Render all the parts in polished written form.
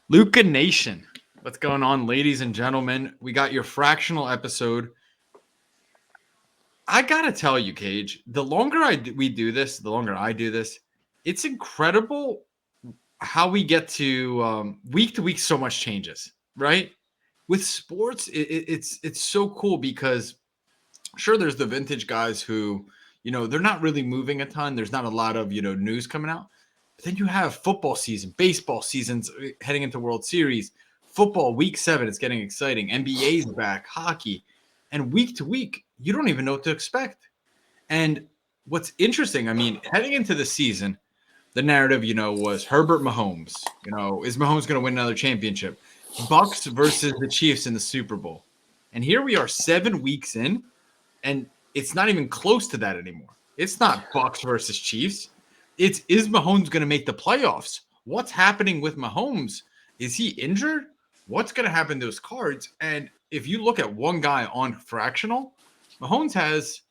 Luka Nation, what's going on, ladies and gentlemen? We got your fractional episode. I gotta tell you, Cage, the longer we do this, the longer I do this, it's incredible how we get to week, so much changes, right? With sports, it's so cool because sure, there's the vintage guys who, they're not really moving a ton. There's not a lot of, news coming out. But then you have football season, baseball seasons heading into World Series, football week 7. It's getting exciting. NBA's back, hockey, and week to week, you don't even know what to expect. And what's interesting, I mean, heading into the season, the narrative, was Herbert Mahomes. Is Mahomes going to win another championship? Bucks versus the Chiefs in the Super Bowl. And here we are 7 weeks in, and it's not even close to that anymore. It's not Bucks versus Chiefs. Is Mahomes going to make the playoffs? What's happening with Mahomes? Is he injured? What's going to happen to his cards? And if you look at one guy on fractional, Mahomes has,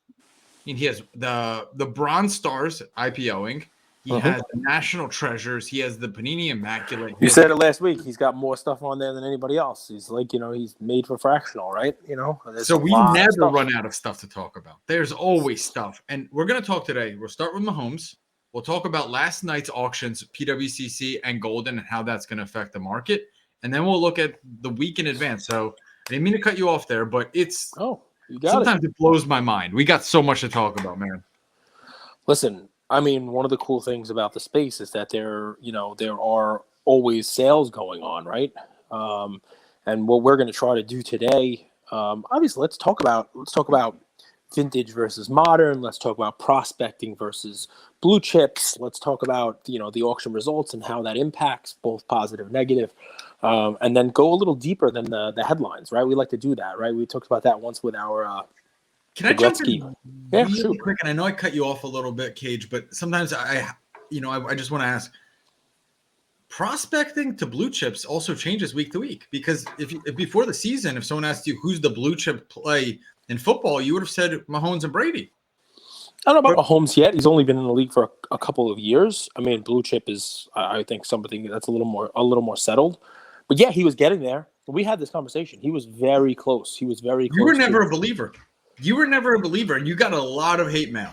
he has the Bronze Stars IPOing. He has the National Treasures. He has the Panini Immaculate. You said it last week. He's got more stuff on there than anybody else. He's like, he's made for fractional, right? So we never run out of stuff to talk about. There's always stuff. And we're going to talk today. We'll start with Mahomes. We'll talk about last night's auctions, PWCC and Golden, and how that's going to affect the market. And then we'll look at the week in advance. So I didn't mean to cut you off there, but sometimes it blows my mind. We got so much to talk about, man. Listen, I mean, one of the cool things about the space is that there are always sales going on, right? And what we're going to try to do today, obviously, let's talk about vintage versus modern. Let's talk about prospecting versus blue chips. Let's talk about the auction results and how that impacts both positive and negative, and then go a little deeper than the headlines, right? We like to do that, right? We talked about that once with our. Can I jump in really quick? And I know I cut you off a little bit, Cage, but sometimes I just want to ask. Prospecting to blue chips also changes week to week because if before the season, if someone asked you who's the blue chip play in football, you would have said Mahomes and Brady. I don't know about Mahomes yet. He's only been in the league for a couple of years. I mean, blue chip is, I think, something that's a little more settled. But yeah, he was getting there. We had this conversation. He was very close. You were never a believer. You were never a believer, and you got a lot of hate mail.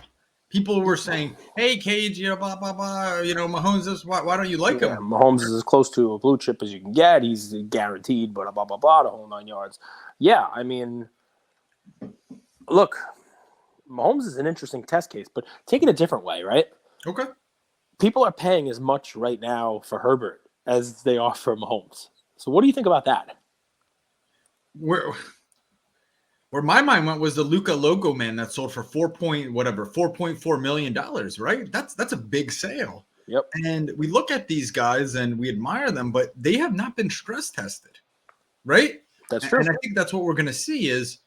People were saying, "Hey, Cage, blah blah blah. Mahomes is why don't you like him?" Mahomes is as close to a blue chip as you can get. He's guaranteed, but blah blah blah, the whole 9 yards. Yeah, I mean, look, Mahomes is an interesting test case, but take it a different way, right? Okay. People are paying as much right now for Herbert as they are for Mahomes. So what do you think about that? Where my mind went was the Luka logo man that sold for $4.4 million, right? That's a big sale. Yep. And we look at these guys and we admire them, but they have not been stress tested, right? That's true. And I think that's what we're going to see is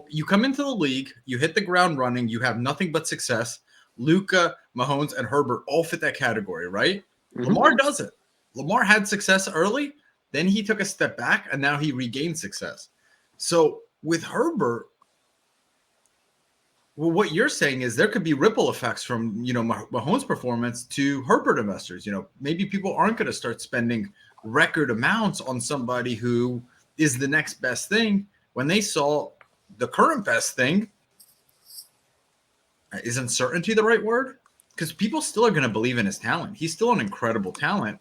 you come into the league, you hit the ground running, you have nothing but success. Luka, Mahomes, and Herbert all fit that category, right? Mm-hmm. Lamar doesn't. Lamar had success early, then he took a step back, and now he regained success. So with Herbert, well, what you're saying is there could be ripple effects from, Mahomes' performance to Herbert investors. Maybe people aren't going to start spending record amounts on somebody who is the next best thing when they saw the current best thing. Is uncertainty the right word? Because people still are going to believe in his talent. He's still an incredible talent.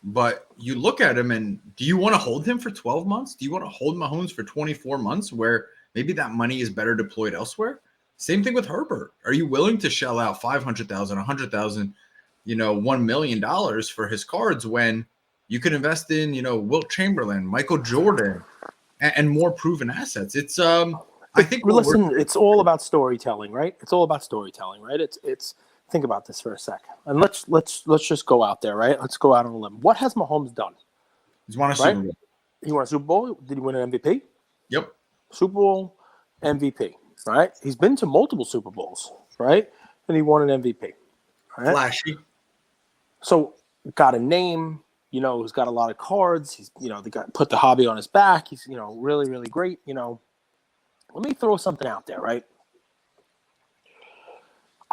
But you look at him and do you want to hold him for 12 months? Do you want to hold Mahomes for 24 months where maybe that money is better deployed elsewhere? Same thing with Herbert. Are you willing to shell out $500,000, $100,000, $1 million for his cards when you could invest in, Wilt Chamberlain, Michael Jordan, and more proven assets? It's I think it's all about storytelling, right? It's all about storytelling, right? It's think about this for a sec. And let's just go out there, right? Let's go out on a limb. What has Mahomes done? He's won a Super Bowl. He won a Super Bowl. Did he win an MVP? Yep. Super Bowl, MVP, right? He's been to multiple Super Bowls, right? And he won an MVP. Right? Flashy. So got a name, he's got a lot of cards. He's, they put the hobby on his back. He's, really, really great. Let me throw something out there, right?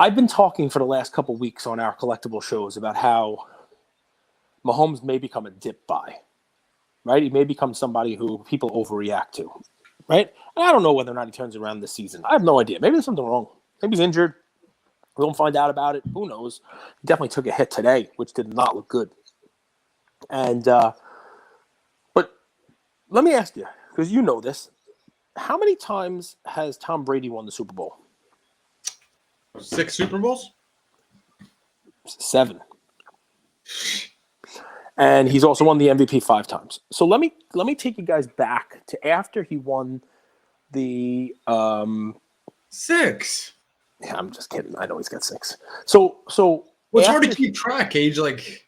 I've been talking for the last couple weeks on our collectible shows about how Mahomes may become a dip buy, right? He may become somebody who people overreact to, right? And I don't know whether or not he turns around this season. I have no idea. Maybe there's something wrong. Maybe he's injured. We won't find out about it. Who knows? He definitely took a hit today, which did not look good. And but let me ask you, because you know this, how many times has Tom Brady won the Super Bowl? 6 Super Bowls? 7. And he's also won the MVP 5 times. So let me take you guys back to after he won the 6. Yeah, I'm just kidding. I know he's got 6. So well, it's hard to keep track, Age. Like,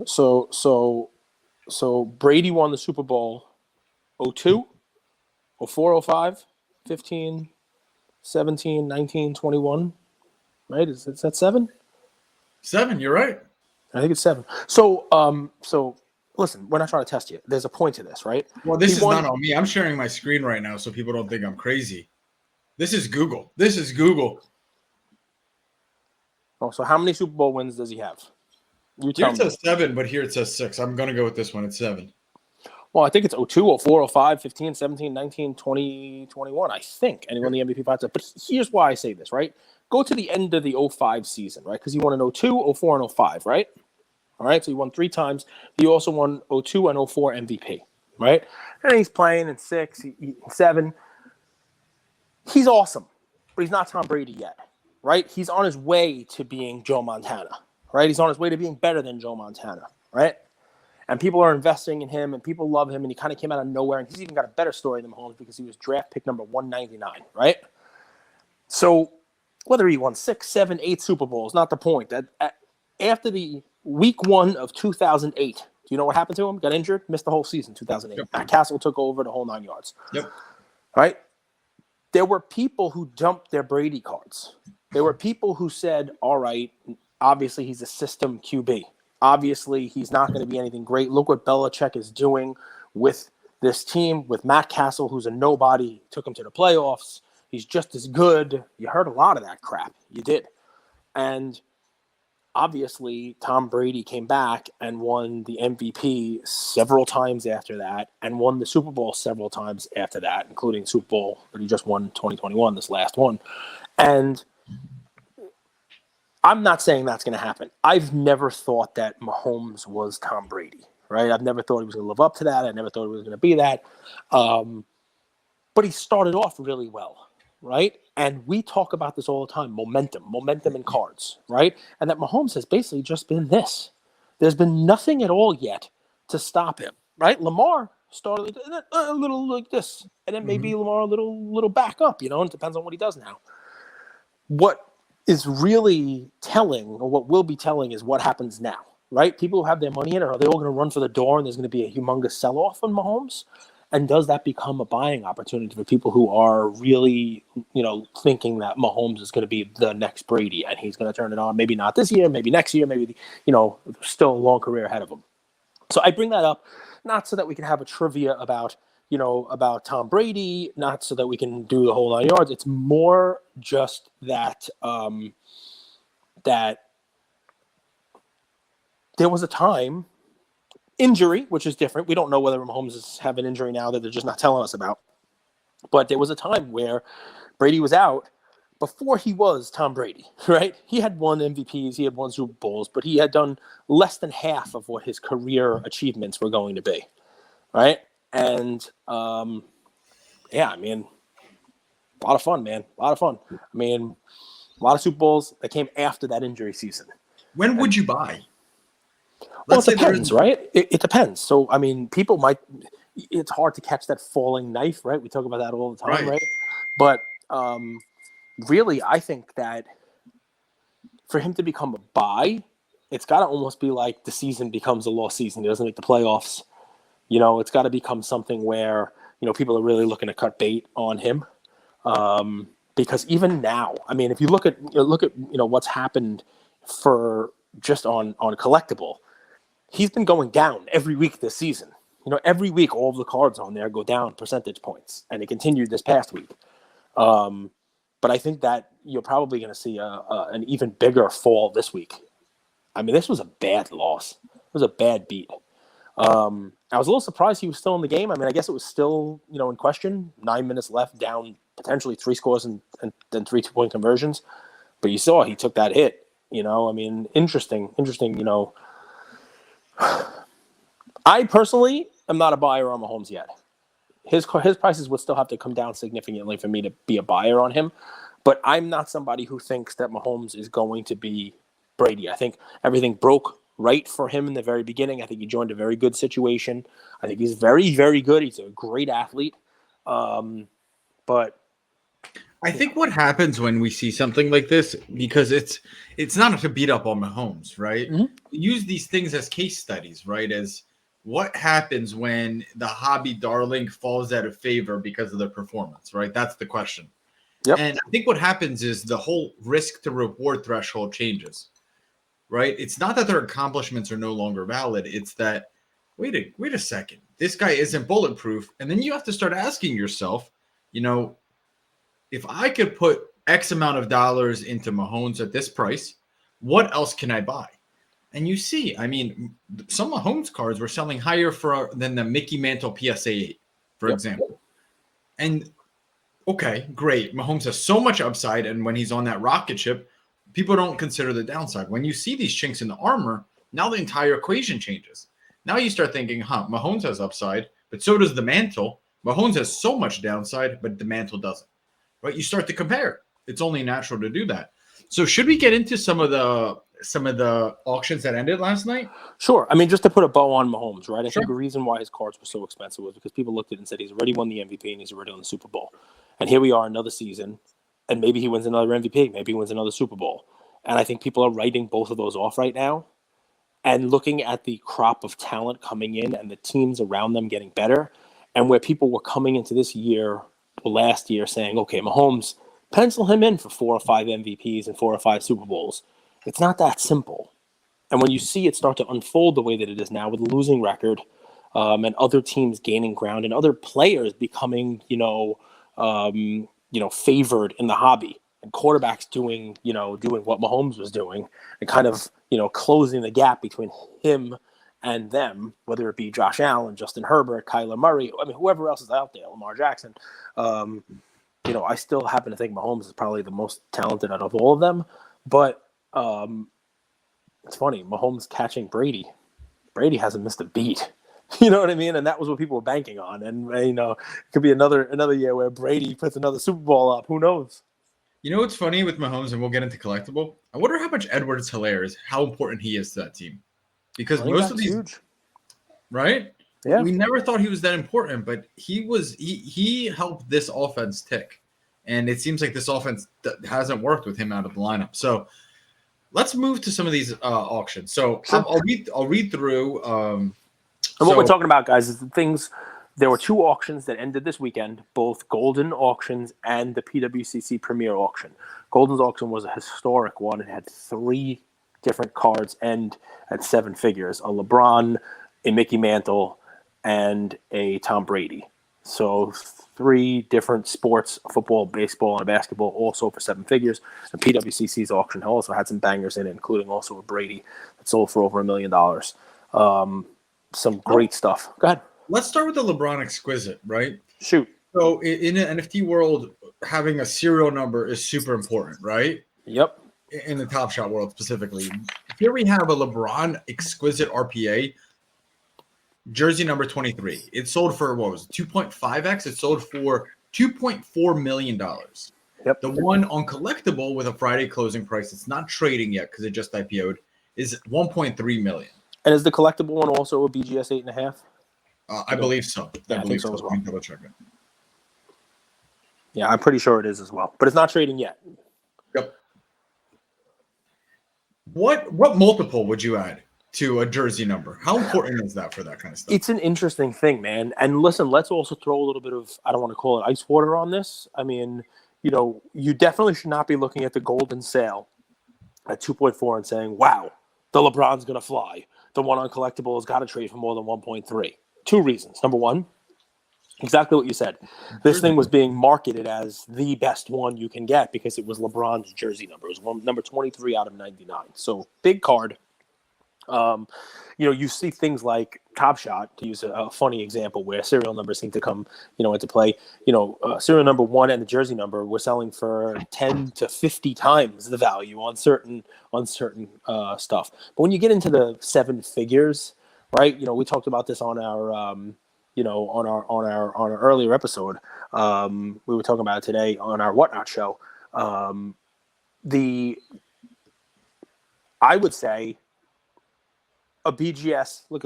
so Brady won the Super Bowl 02, 04, 05, 15, 17, 19, 21. Right? Is that 7? 7. You're right. I think it's 7. So listen, we're not trying to test you. There's a point to this, right? Well, this is not on me. I'm sharing my screen right now so people don't think I'm crazy. This is Google. Oh, so how many Super Bowl wins does he have? You tell me. Here it says 7, but here it says 6. I'm going to go with this one. It's 7. Well, I think it's 02, 04, 05, 15, 17, 19, 20, 21, I think. And he won the MVP 5 times. But here's why I say this, right? Go to the end of the 05 season, right? Because he won in 02, 04, and 05, right? All right, so he won 3 times. He also won 02 and 04 MVP, right? And he's playing in 6, 7. He's awesome, but he's not Tom Brady yet, right? He's on his way to being Joe Montana, right? He's on his way to being better than Joe Montana, right? And people are investing in him, and people love him, and he kind of came out of nowhere, and he's even got a better story than Mahomes because he was draft pick number 199, right? So whether he won 6, 7, 8 Super Bowls, not the point. After the week 1 of 2008, do you know what happened to him? Got injured, missed the whole season, 2008. Yep. Matt Castle took over the whole 9 yards. Yep. Right? There were people who dumped their Brady cards. There were people who said, all right, obviously he's a system QB. Obviously he's not going to be anything great. Look what Belichick is doing with this team, with Matt Castle, who's a nobody, took him to the playoffs. He's just as good. You heard a lot of that crap. You did. And obviously, Tom Brady came back and won the MVP several times after that and won the Super Bowl several times after that, including Super Bowl that he just won 2021, this last one. And I'm not saying that's going to happen. I've never thought that Mahomes was Tom Brady, right? I've never thought he was going to live up to that. I never thought he was going to be that. But he started off really well, right? And we talk about this all the time, momentum in cards, right? And that Mahomes has basically just been this. There's been nothing at all yet to stop him, right? Lamar started a little like this, and then maybe Lamar a little back up, and it depends on what he does now. What is really telling, or what will be telling, is what happens now, right? People who have their money in it, are they all going to run for the door and there's going to be a humongous sell-off on Mahomes? And does that become a buying opportunity for people who are really, thinking that Mahomes is going to be the next Brady and he's going to turn it on? Maybe not this year, maybe next year, maybe, still a long career ahead of him. So I bring that up not so that we can have a trivia about Tom Brady, not so that we can do the whole 9 yards. It's more just that that there was a time. Injury, which is different. We don't know whether Mahomes have an injury now that they're just not telling us about. But there was a time where Brady was out before he was Tom Brady, right? He had won MVPs, he had won Super Bowls, but he had done less than half of what his career achievements were going to be, right? And, a lot of fun, man. A lot of fun. A lot of Super Bowls that came after that injury season. When would you buy? Well, it depends, right? It depends. So, people might – it's hard to catch that falling knife, right? We talk about that all the time, right? But really, I think that for him to become a buy, it's got to almost be like the season becomes a lost season. He doesn't make the playoffs. It's got to become something where, people are really looking to cut bait on him. Because even now, if you look at what's happened for just on Collectible – he's been going down every week this season. Every week all of the cards on there go down percentage points, and it continued this past week. But I think that you're probably going to see an even bigger fall this week. This was a bad loss. It was a bad beat. I was a little surprised he was still in the game. I mean, I guess it was still, in question. 9 minutes left, down potentially 3 scores and then 3 2-point conversions. But you saw he took that hit. I mean, interesting. I personally am not a buyer on Mahomes yet. His prices would still have to come down significantly for me to be a buyer on him. But I'm not somebody who thinks that Mahomes is going to be Brady. I think everything broke right for him in the very beginning. I think he joined a very good situation. I think he's very, very good. He's a great athlete. But I think what happens when we see something like this, because it's not to beat up on Mahomes, right? Mm-hmm. We use these things as case studies, right? As what happens when the hobby darling falls out of favor because of their performance, right? That's the question. Yep. And I think what happens is the whole risk to reward threshold changes, right? It's not that their accomplishments are no longer valid. It's that, wait a second, this guy isn't bulletproof. And then you have to start asking yourself, if I could put X amount of dollars into Mahomes at this price, what else can I buy? And you see, I mean, some Mahomes cards were selling higher than the Mickey Mantle PSA 8, for example. And okay, great. Mahomes has so much upside, and when he's on that rocket ship, people don't consider the downside. When you see these chinks in the armor, now the entire equation changes. Now you start thinking, Mahomes has upside, but so does the Mantle. Mahomes has so much downside, but the Mantle doesn't. Right? You start to compare. It's only natural to do that. So should we get into some of the auctions that ended last night? Sure. I mean, just to put a bow on Mahomes, right? I Sure. think the reason why his cards were so expensive was because people looked at it and said he's already won the MVP and he's already won the Super Bowl. And here we are, another season, and maybe he wins another MVP, maybe he wins another Super Bowl. And I think people are writing both of those off right now. And looking at the crop of talent coming in and the teams around them getting better, and where people were coming into this year or last year saying, okay, Mahomes, pencil him in for 4 or 5 MVPs and 4 or 5 Super Bowls. It's not that simple. And when you see it start to unfold the way that it is now with a losing record, and other teams gaining ground and other players becoming, favored in the hobby, and quarterbacks doing what Mahomes was doing and kind of, closing the gap between him and them, whether it be Josh Allen, Justin Herbert, Kyler Murray, I mean, whoever else is out there, Lamar Jackson. I still happen to think Mahomes is probably the most talented out of all of them. But it's funny, Mahomes catching Brady. Brady hasn't missed a beat. You know what I mean? And that was what people were banking on. And, it could be another year where Brady puts another Super Bowl up. Who knows? You know what's funny with Mahomes, and we'll get into Collectible? I wonder how much Edwards-Helaire is, how important he is to that team. Because most of these, huge. Right? Yeah. We never thought he was that important, but he helped this offense tick. And it seems like this offense hasn't worked with him out of the lineup. So let's move to some of these auctions. So sure. I'll read through. And what we're talking about, guys, is the things. There were 2 auctions that ended this weekend, both Golden auctions and the PWCC Premier auction. Golden's auction was a historic one. It had 3 different cards end at 7 figures: a LeBron, a Mickey Mantle, and a Tom Brady. So 3 different sports, football, baseball, and a basketball, also for 7 figures. And PWCC's auction also had some bangers in it, including also a Brady that sold for over $1 million. Some great stuff. Go ahead. Let's start with the LeBron Exquisite, right? Shoot. So in an NFT world, having a serial number is super important, right? Yep. In the Top Shot world specifically. Here we have a LeBron Exquisite RPA, jersey number 23. It sold for, 2.5x? It sold for $2.4 million. Yep. The one on Collectible with a Friday closing price, it's not trading yet because it just IPO'd, is $1.3 million. And is the Collectible one also a BGS 8.5? I believe so. I think so as well. Double check it. Yeah, I'm pretty sure it is as well, but it's not trading yet. Yep. What multiple would you add to a jersey number? How important is that for that kind of stuff? It's an interesting thing, man. And listen, let's also throw a little bit of, I don't want to call it ice water on this. I mean, you definitely should not be looking at the golden sale at 2.4 and saying, wow, the LeBron's going to fly. The one on Collectible has got to trade for more than 1.3. 2 reasons. Number one, exactly what you said. This thing was being marketed as the best one you can get because it was LeBron's jersey number. It was number 23 out of 99. So big card. You see things like Top Shot, to use a funny example, where serial numbers seem to come, into play. Serial number 1 and the jersey number we're selling for 10 to 50 times the value on certain stuff. But when you get into the 7 figures, right? We talked about this on our on our earlier episode. We were talking about it today on our Whatnot show. I would say a BGS, look,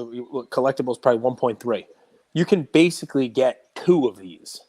Collectible is probably 1.3. You can basically get 2 of these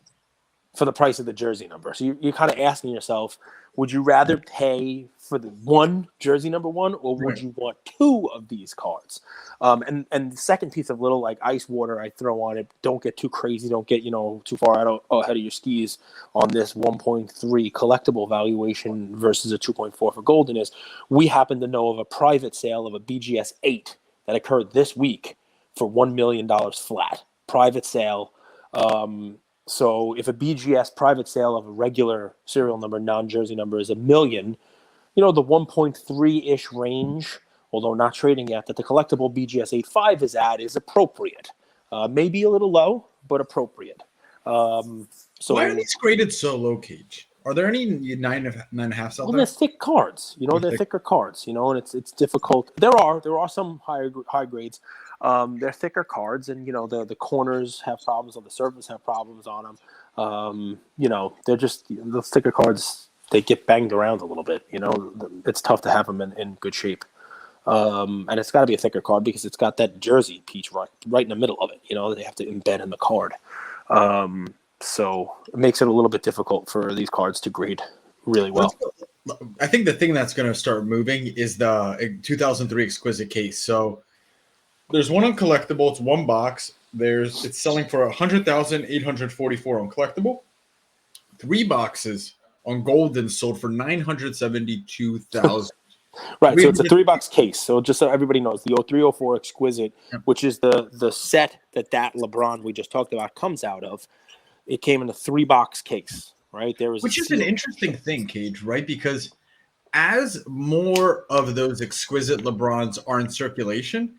for the price of the jersey number. So you're kind of asking yourself, would you rather pay for the 1 jersey number 1, or would you want 2 of these cards? And the second piece of little like ice water I throw on it, don't get too crazy, don't get too far ahead of your skis on this 1.3 collectible valuation versus a 2.4 for golden is we happen to know of a private sale of a BGS 8 that occurred this week for $1 million flat. Private sale. So if a BGS private sale of a regular serial number, non-jersey number is $1 million, the 1.3-ish range, although not trading yet, that the collectible BGS 8.5 is at is appropriate. Maybe a little low, but appropriate. So why are these graded so low, Cage? Are there any 9.5s out there? Well, they're thick cards. They're thicker cards. And it's difficult. There are some high grades. They're thicker cards, and the corners have problems, on the surface have problems on them. They're just those thicker cards. They get banged around a little bit. It's tough to have them in good shape. And it's got to be a thicker card because it's got that jersey piece right in the middle of it. They have to embed in the card. So it makes it a little bit difficult for these cards to grade really well. I think the thing that's going to start moving is the 2003 Exquisite case. So there's one on Collectible. It's 1 box. It's selling for $100,844 on Collectible. 3 boxes on Golden sold for $972,000. Right, so it's a 3-box case. So just so everybody knows, the 0304 Exquisite, which is the set that LeBron we just talked about comes out of, it came in a 3-box case, right? Which is an interesting thing, Cage, right? Because as more of those exquisite LeBrons are in circulation,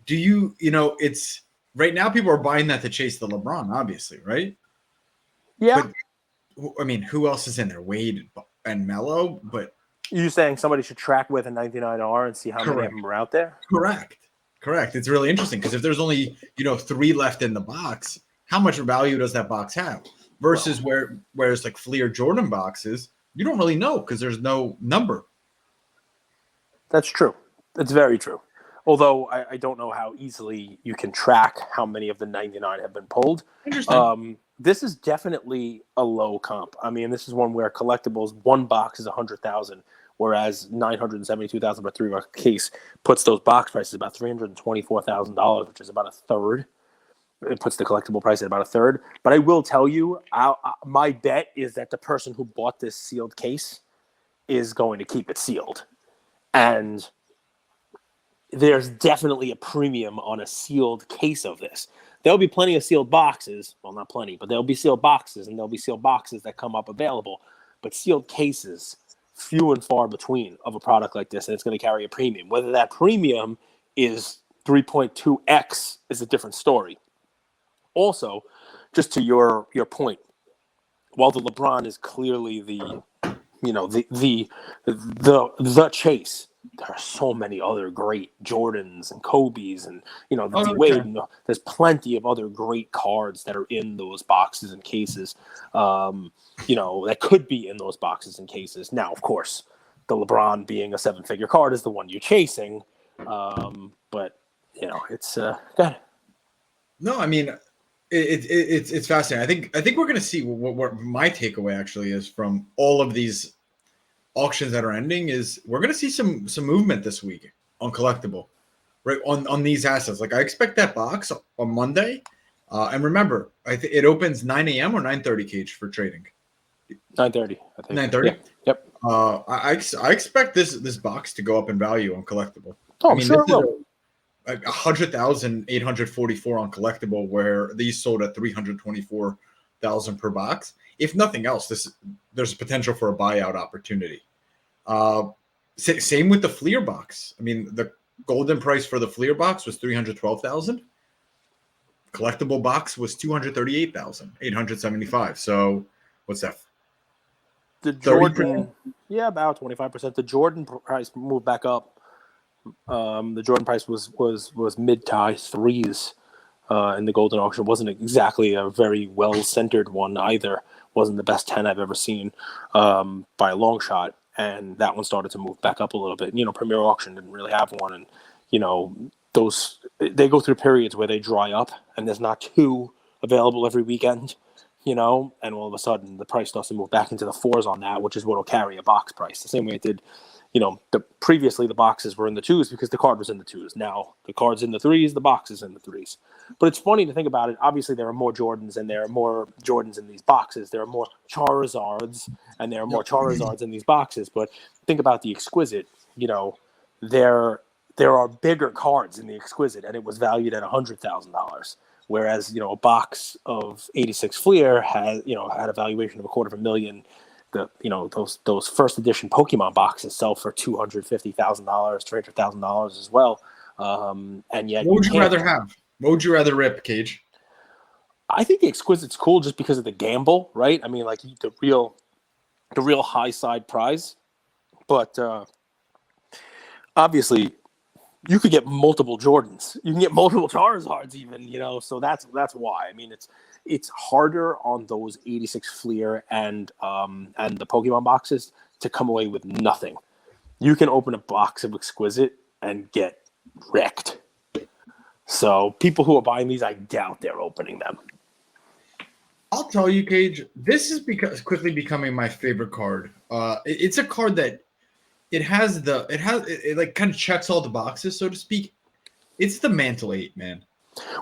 do it's right now people are buying that to chase the LeBron, obviously, right? Yeah. But, I mean, who else is in there? Wade and Melo, but you're saying somebody should track with a 99R and see how many of them are out there? Correct. It's really interesting because if there's only 3 left in the box, how much value does that box have? Versus whereas like Fleer Jordan boxes, you don't really know because there's no number. That's true. That's very true. Although I don't know how easily you can track how many of the 99 have been pulled. Interesting. This is definitely a low comp. I mean, this is one where Collectibles 1 box is $100,000, whereas $972,000 for 3-box case puts those box prices about $324,000, which is about a third. It puts the collectible price at about a third. But I will tell you, my bet is that the person who bought this sealed case is going to keep it sealed. And there's definitely a premium on a sealed case of this. There'll be plenty of sealed boxes. Well, not plenty, but there'll be sealed boxes, and there'll be sealed boxes that come up available. But sealed cases, few and far between of a product like this, and it's going to carry a premium. Whether that premium is 3.2x is a different story. Also, just to your point, while the LeBron is clearly the chase, there are so many other great Jordans and Kobe's and the D-Wade. There's plenty of other great cards that are in those boxes and cases. That could be in those boxes and cases. Now, of course, the LeBron being a 7-figure card is the one you're chasing. But it's good. No, I mean, it's fascinating. I think we're going to see what my takeaway actually is from all of these auctions that are ending is we're going to see some movement this week on Collectible, right? On these assets. Like I expect that box on Monday. And remember, it opens 9 a.m. or 9:30 Cage for trading. 9:30, I think. 9:30. Yeah. Yep. I expect this box to go up in value on Collectible. Oh, I mean, sure it will. 100,844 on Collectible, where these sold at 324,000 per box. If nothing else, there's a potential for a buyout opportunity. Same with the Fleer box. I mean, the golden price for the Fleer box was $312,000. Collectible box was $238,875. So what's that? The 30%? Jordan, yeah, about 25%. The Jordan price moved back up. The Jordan price was mid to high threes in the golden auction. Wasn't exactly a very well centered one either. Wasn't the best 10 I've ever seen by a long shot. And that one started to move back up a little bit. Premier Auction didn't really have one, and they go through periods where they dry up, and there's not two available every weekend. And all of a sudden the price starts to move back into the fours on that, which is what will carry a box price. The same way it did, previously the boxes were in the twos because the card was in the twos. Now the card's in the threes, the box is in the threes. But it's funny to think about it. Obviously there are more Jordans and there are more Jordans in these boxes. There are more Charizards and there are more Charizards in these boxes. But think about the Exquisite, there are bigger cards in the Exquisite, and it was valued at $100,000. Whereas, a box of 86 Fleer had a valuation of $250,000. Those first edition Pokemon boxes sell for $250,000, $300,000 as well. And yet, what would you rather have? What would you rather rip, Cage? I think the Exquisite's cool just because of the gamble, right? I mean, like the real high side prize, but obviously, you could get multiple Jordans. You can get multiple Charizards even, so that's why. I mean, it's harder on those 86 Fleer and the Pokemon boxes to come away with nothing. You can open a box of Exquisite and get wrecked. So people who are buying these, I doubt they're opening them. I'll tell you, Cage, this is quickly becoming my favorite card. It's a card that it like kind of checks all the boxes, so to speak. It's the Mantle 8, man.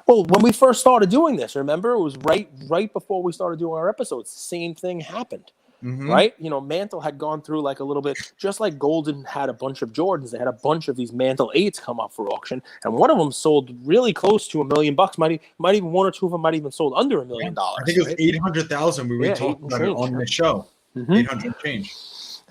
Well, when we first started doing this, remember, it was right before we started doing our episodes. The same thing happened, right? Mantle had gone through like a little bit, just like Golden had a bunch of Jordans. They had a bunch of these Mantle 8s come up for auction, and one of them sold really close to $1 million. Might even one or two of them might even sold under $1 million. I think it was 800,000. We talked about it on the show. 800 change.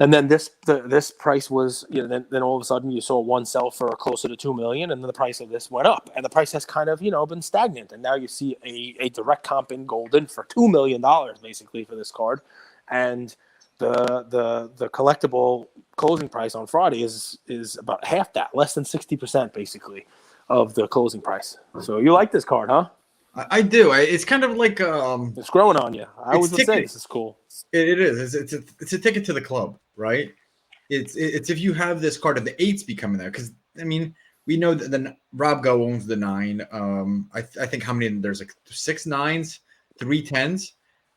And then this price was, then all of a sudden you saw one sell for closer to $2 million, and then the price of this went up, and the price has kind of been stagnant, and now you see a direct comp in Golden for $2 million basically for this card, and the collectible closing price on Friday is about half that, less than 60% basically of the closing price. So you like this card, huh? I do. It's kind of like it's growing on you. I always would say this is cool. It is. It's a ticket to the club, right? It's if you have this card of the 8s becoming there, because I mean we know that the Rob Go owns the 9. I think how many there's like 6 9s, 3 10s,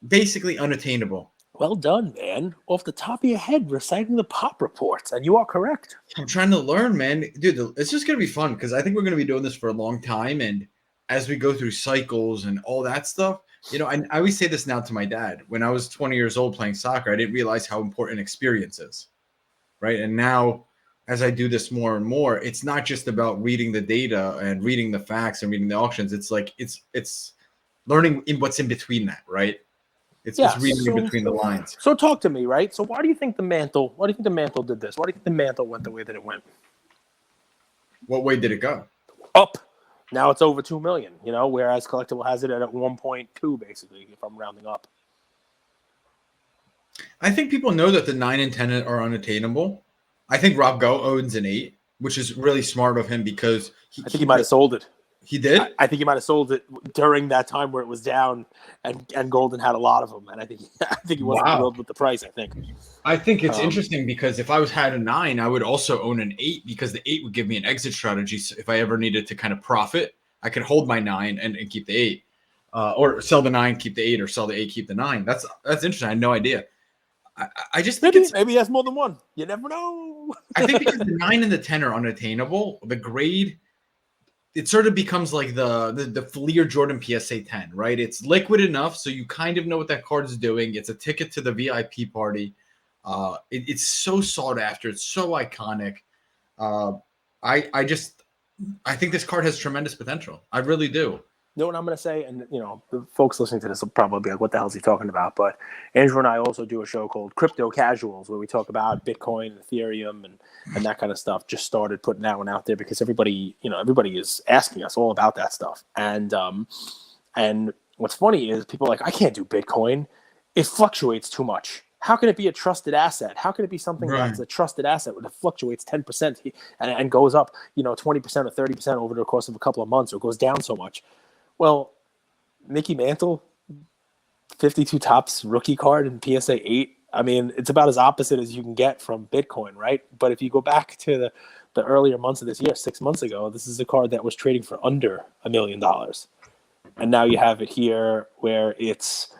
basically unattainable. Well done, man. Off the top of your head, reciting the pop reports, and you are correct. I'm trying to learn, man, dude. It's just gonna be fun because I think we're gonna be doing this for a long time, and as we go through cycles and all that stuff, I always say this now to my dad. When I was 20 years old playing soccer, I didn't realize how important experience is, right? And now, as I do this more and more, it's not just about reading the data and reading the facts and reading the auctions. It's like it's learning in what's in between that, right? It's reading in between the lines. So talk to me, right? So why do you think the Mantle did this? Why do you think the Mantle went the way that it went? What way did it go? Up. Now it's over 2 million, whereas Collectible has it at 1.2, basically, if I'm rounding up. I think people know that the 9 and 10 are unattainable. I think Rob Go owns an 8, which is really smart of him because I think he might have sold it. He did? I think he might have sold it during that time where it was down, and Golden had a lot of them, and I think he wasn't thrilled with the price. I think it's interesting because if I had a 9, I would also own an 8 because the 8 would give me an exit strategy. So if I ever needed to kind of profit, I could hold my 9 and keep the 8, or sell the 9, keep the 8, or sell the 8, keep the 9. That's interesting. I had no idea. I just think maybe he has more than one. You never know. I think because the 9 and the 10 are unattainable, the grade. It sort of becomes like the Fleer Jordan PSA 10, right? It's liquid enough so you kind of know what that card is doing. It's a ticket to the VIP party. It's so sought after. It's so iconic. I think this card has tremendous potential. I really do. know what I'm going to say? And, the folks listening to this will probably be like, what the hell is he talking about? But Andrew and I also do a show called Crypto Casuals where we talk about Bitcoin, Ethereum, and that kind of stuff. Just started putting that one out there because everybody is asking us all about that stuff. And what's funny is people are like, I can't do Bitcoin. It fluctuates too much. How can it be a trusted asset? How can it be something that's a trusted asset when it fluctuates 10% and goes up, 20% or 30% over the course of a couple of months, or goes down so much? Well, Mickey Mantle, 52 tops rookie card in PSA 8. I mean, it's about as opposite as you can get from Bitcoin, right? But if you go back to the earlier months of this year, 6 months ago, this is a card that was trading for under $1 million. And now you have it here where it's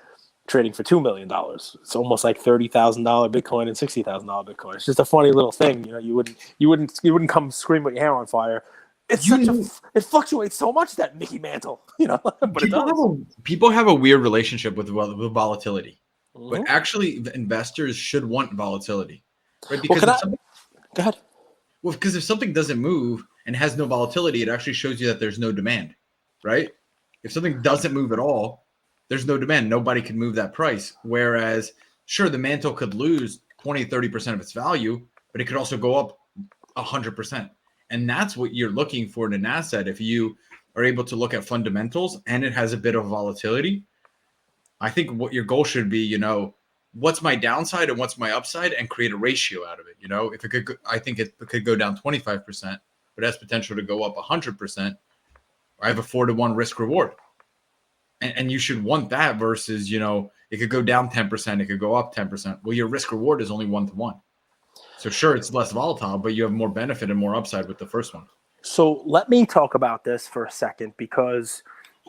trading for $2 million. It's almost like $30,000 Bitcoin and $60,000 Bitcoin. It's just a funny little thing. You wouldn't come scream with your hair on fire. It fluctuates so much, that Mickey Mantle, but it does. People have a weird relationship with volatility, but actually investors should want volatility, right? Because go ahead. Well, because if something doesn't move and has no volatility, it actually shows you that there's no demand, right? If something doesn't move at all, there's no demand. Nobody can move that price. Whereas, sure, the Mantle could lose 20, 30% of its value, but it could also go up 100%. And that's what you're looking for in an asset. If you are able to look at fundamentals and it has a bit of volatility, I think what your goal should be, what's my downside and what's my upside, and create a ratio out of it. If it could, I think it could go down 25%, but it has potential to go up 100%. I have a 4-to-1 risk reward. And you should want that versus, it could go down 10%, it could go up 10%. Well, your risk reward is only 1-to-1. So sure, it's less volatile, but you have more benefit and more upside with the first one. So let me talk about this for a second, because,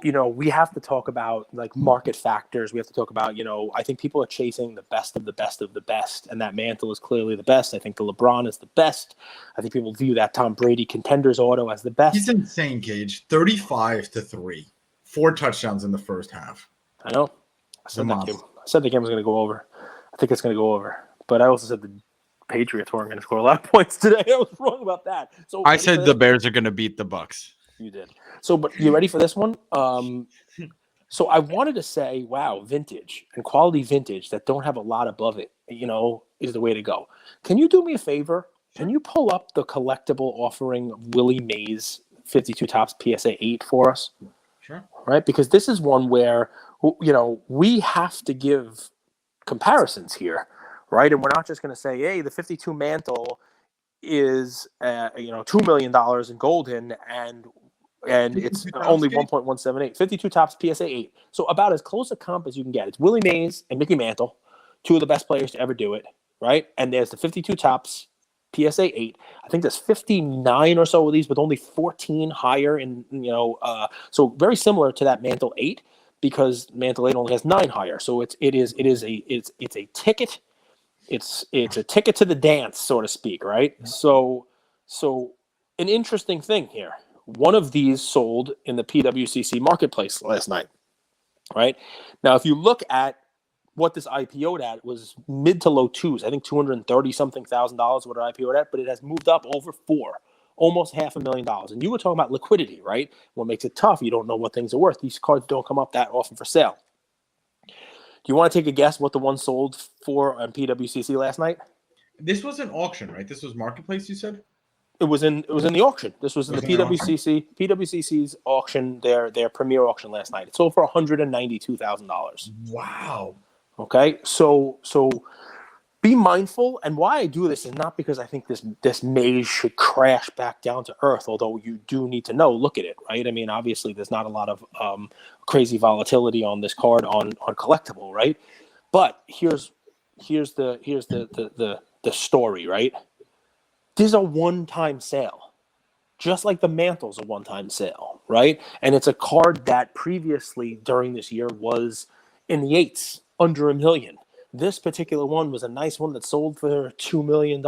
we have to talk about like market factors. We have to talk about, I think people are chasing the best of the best of the best. And that Mantle is clearly the best. I think the LeBron is the best. I think people view that Tom Brady Contenders auto as the best. He's insane, Cage. 35-3. 4 touchdowns in the first half. I know. I said the game was going to go over. I think it's going to go over. But I also said the Patriots weren't going to score a lot of points today. I was wrong about that. So I said the Bears are going to beat the Bucks. You did. So, but you ready for this one? So I wanted to say, wow, vintage and quality vintage that don't have a lot above it, is the way to go. Can you do me a favor? Can you pull up the collectible offering of Willie Mays 52 tops PSA 8 for us? Sure. Right? Because this is one where, we have to give comparisons here, right? And we're not just going to say, hey, the 52 Mantle is, $2 million in golden and it's only 1.178. 52 tops PSA 8. So about as close a comp as you can get. It's Willie Mays and Mickey Mantle, 2 of the best players to ever do it, right? And there's the 52 tops PSA 8. I think there's 59 or so of these, with only 14 higher in, so very similar to that Mantle 8, because Mantle 8 only has 9 higher. So it's a ticket. It's a ticket to the dance, so to speak, right? So an interesting thing here. One of these sold in the PWCC marketplace last night, right? Now, if you look at what this IPO'd at, it was mid to low twos. I think $230-something thousand what it IPO'd at, but it has moved up over 4, almost $500,000. And you were talking about liquidity, right? What makes it tough? You don't know what things are worth. These cards don't come up that often for sale. Do you want to take a guess what the one sold for on PWCC last night? This was an auction, right? This was marketplace, you said? It was in the auction. This was in the PWCC's auction, their premier auction last night. It sold for $192,000. Wow. Okay, so be mindful. And why I do this is not because I think this maze should crash back down to earth, although you do need to look at it, right? I mean, obviously there's not a lot of crazy volatility on this card on Collectable, right? But here's the story, right? This is a one-time sale, just like the Mantle's a one-time sale, right? And it's a card that previously during this year was in the 8s, under $1 million. This particular one was a nice one that sold for $2 million,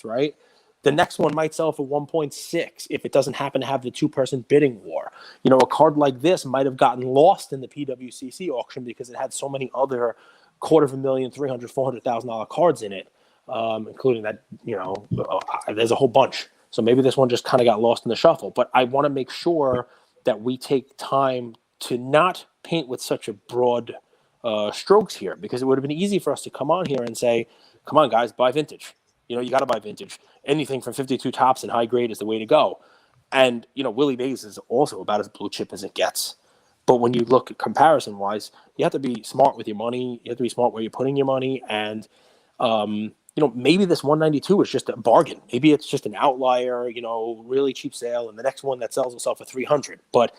right? The next one might sell for 1.6 if it doesn't happen to have the 2-person bidding war. A card like this might have gotten lost in the PWCC auction because it had so many other $250,000, $300,000, $400,000 cards in it. Including that, there's a whole bunch. So maybe this one just kind of got lost in the shuffle. But I want to make sure that we take time to not paint with such a broad strokes here, because it would have been easy for us to come on here and say, come on, guys, buy vintage. You got to buy vintage. Anything from 52 tops and high grade is the way to go. And, Willie Mays is also about as blue chip as it gets. But when you look at comparison-wise, you have to be smart with your money. You have to be smart where you're putting your money. And, maybe this 192 is just a bargain. Maybe it's just an outlier, really cheap sale, and the next one that sells itself for 300. But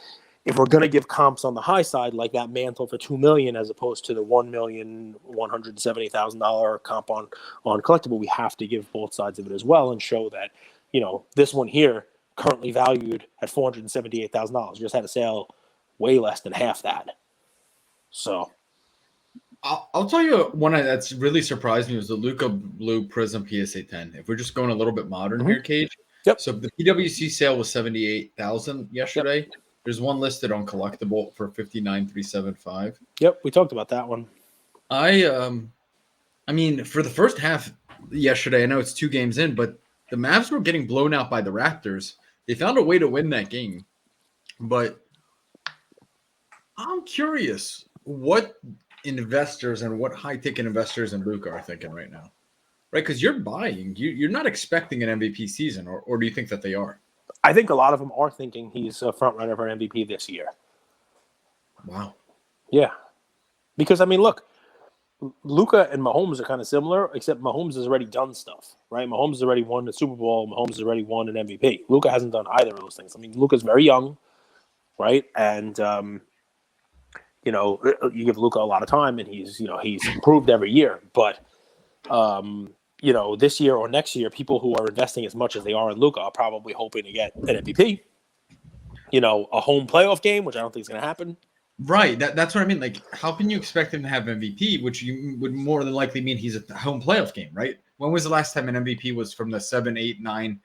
if we're going to give comps on the high side, like that Mantle for $2 million, as opposed to the $1,170,000 comp on Collectible, we have to give both sides of it as well and show that, this one here currently valued at $478,000 just had a sale way less than half that. So I'll tell you one that's really surprised me was the Luka Blue Prism PSA 10. If we're just going a little bit modern here, Cage. Yep. So the PWC sale was 78,000 yesterday. Yep. There's one listed on Collectible for 59,375. Yep, we talked about that one. I mean, for the first half yesterday, I know it's 2 games in, but the Mavs were getting blown out by the Raptors. They found a way to win that game. But I'm curious what investors and what high-ticket investors in Luka are thinking right now, right? Because you're buying. You're not expecting an MVP season, or do you think that they are? I think a lot of them are thinking he's a front runner for an MVP this year. Wow. Yeah. Because, look, Luka and Mahomes are kind of similar, except Mahomes has already done stuff, right? Mahomes has already won the Super Bowl. Mahomes has already won an MVP. Luka hasn't done either of those things. Luka's very young, right? And, you give Luka a lot of time, and he's improved every year. But, this year or next year, people who are investing as much as they are in Luka are probably hoping to get an MVP. A home playoff game, which I don't think is going to happen. Right. That's what I mean. Like, how can you expect him to have MVP, which you would more than likely mean he's at the home playoff game, right? When was the last time an MVP was from the 7, 8, 9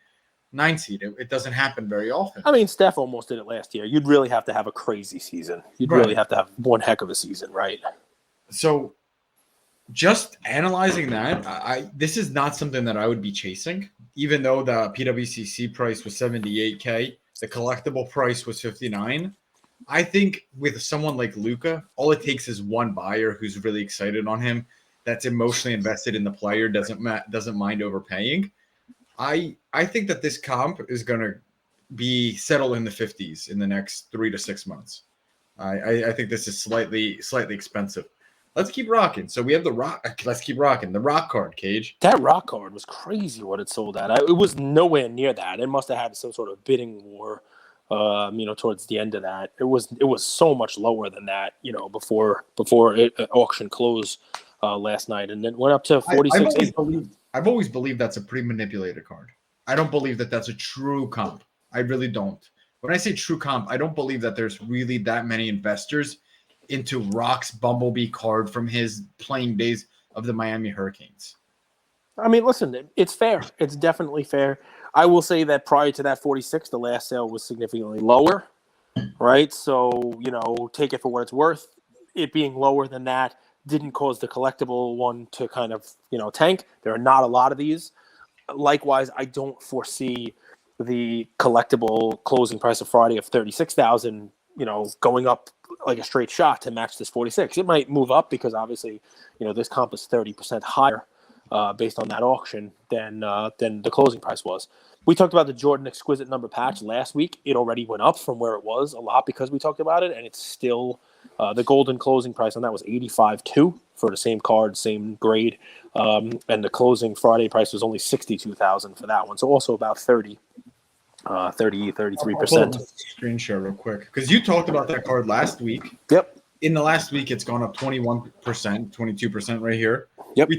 seed? It doesn't happen very often. Steph almost did it last year. You'd really have to have a crazy season. You'd really have to have one heck of a season, right? So just analyzing that, this is not something that I would be chasing, even though the PWCC price was $78K, the collectible price was $59. I think with someone like Luka, all it takes is one buyer who's really excited on him, that's emotionally invested in the player, doesn't mind overpaying. I think that this comp is going to be settled in the 50s in the next 3 to 6 months. I think this is slightly expensive. Let's keep rocking. So we have the rock. Let's keep rocking. The rock card, Cage. That rock card was crazy what it sold at. It was nowhere near that. It must have had some sort of bidding war, towards the end of that. It was so much lower than that, before auction closed last night, and then went up to 46. I've always believed that's a pre-manipulated card. I don't believe that that's a true comp. I really don't. When I say true comp, I don't believe that there's really that many investors into Rock's Bumblebee card from his playing days of the Miami Hurricanes. Listen, it's fair. It's definitely fair. I will say that prior to that 46, the last sale was significantly lower, right? So, take it for what it's worth. It being lower than that didn't cause the collectible one to kind of, tank. There are not a lot of these. Likewise, I don't foresee the collectible closing price of Friday of $36,000, going up like a straight shot to match this 46. It might move up because obviously, this comp is 30% higher based on that auction than the closing price was. We talked about the Jordan Exquisite number patch last week. It already went up from where it was a lot because we talked about it, and it's still the golden closing price on that was $85,200 for the same card, same grade, and the closing Friday price was only $62,000 for that one. So also about 33%. Screen share real quick, because you talked about that card last week. Yep. In the last week, it's gone up 21%, 22% right here. Yep.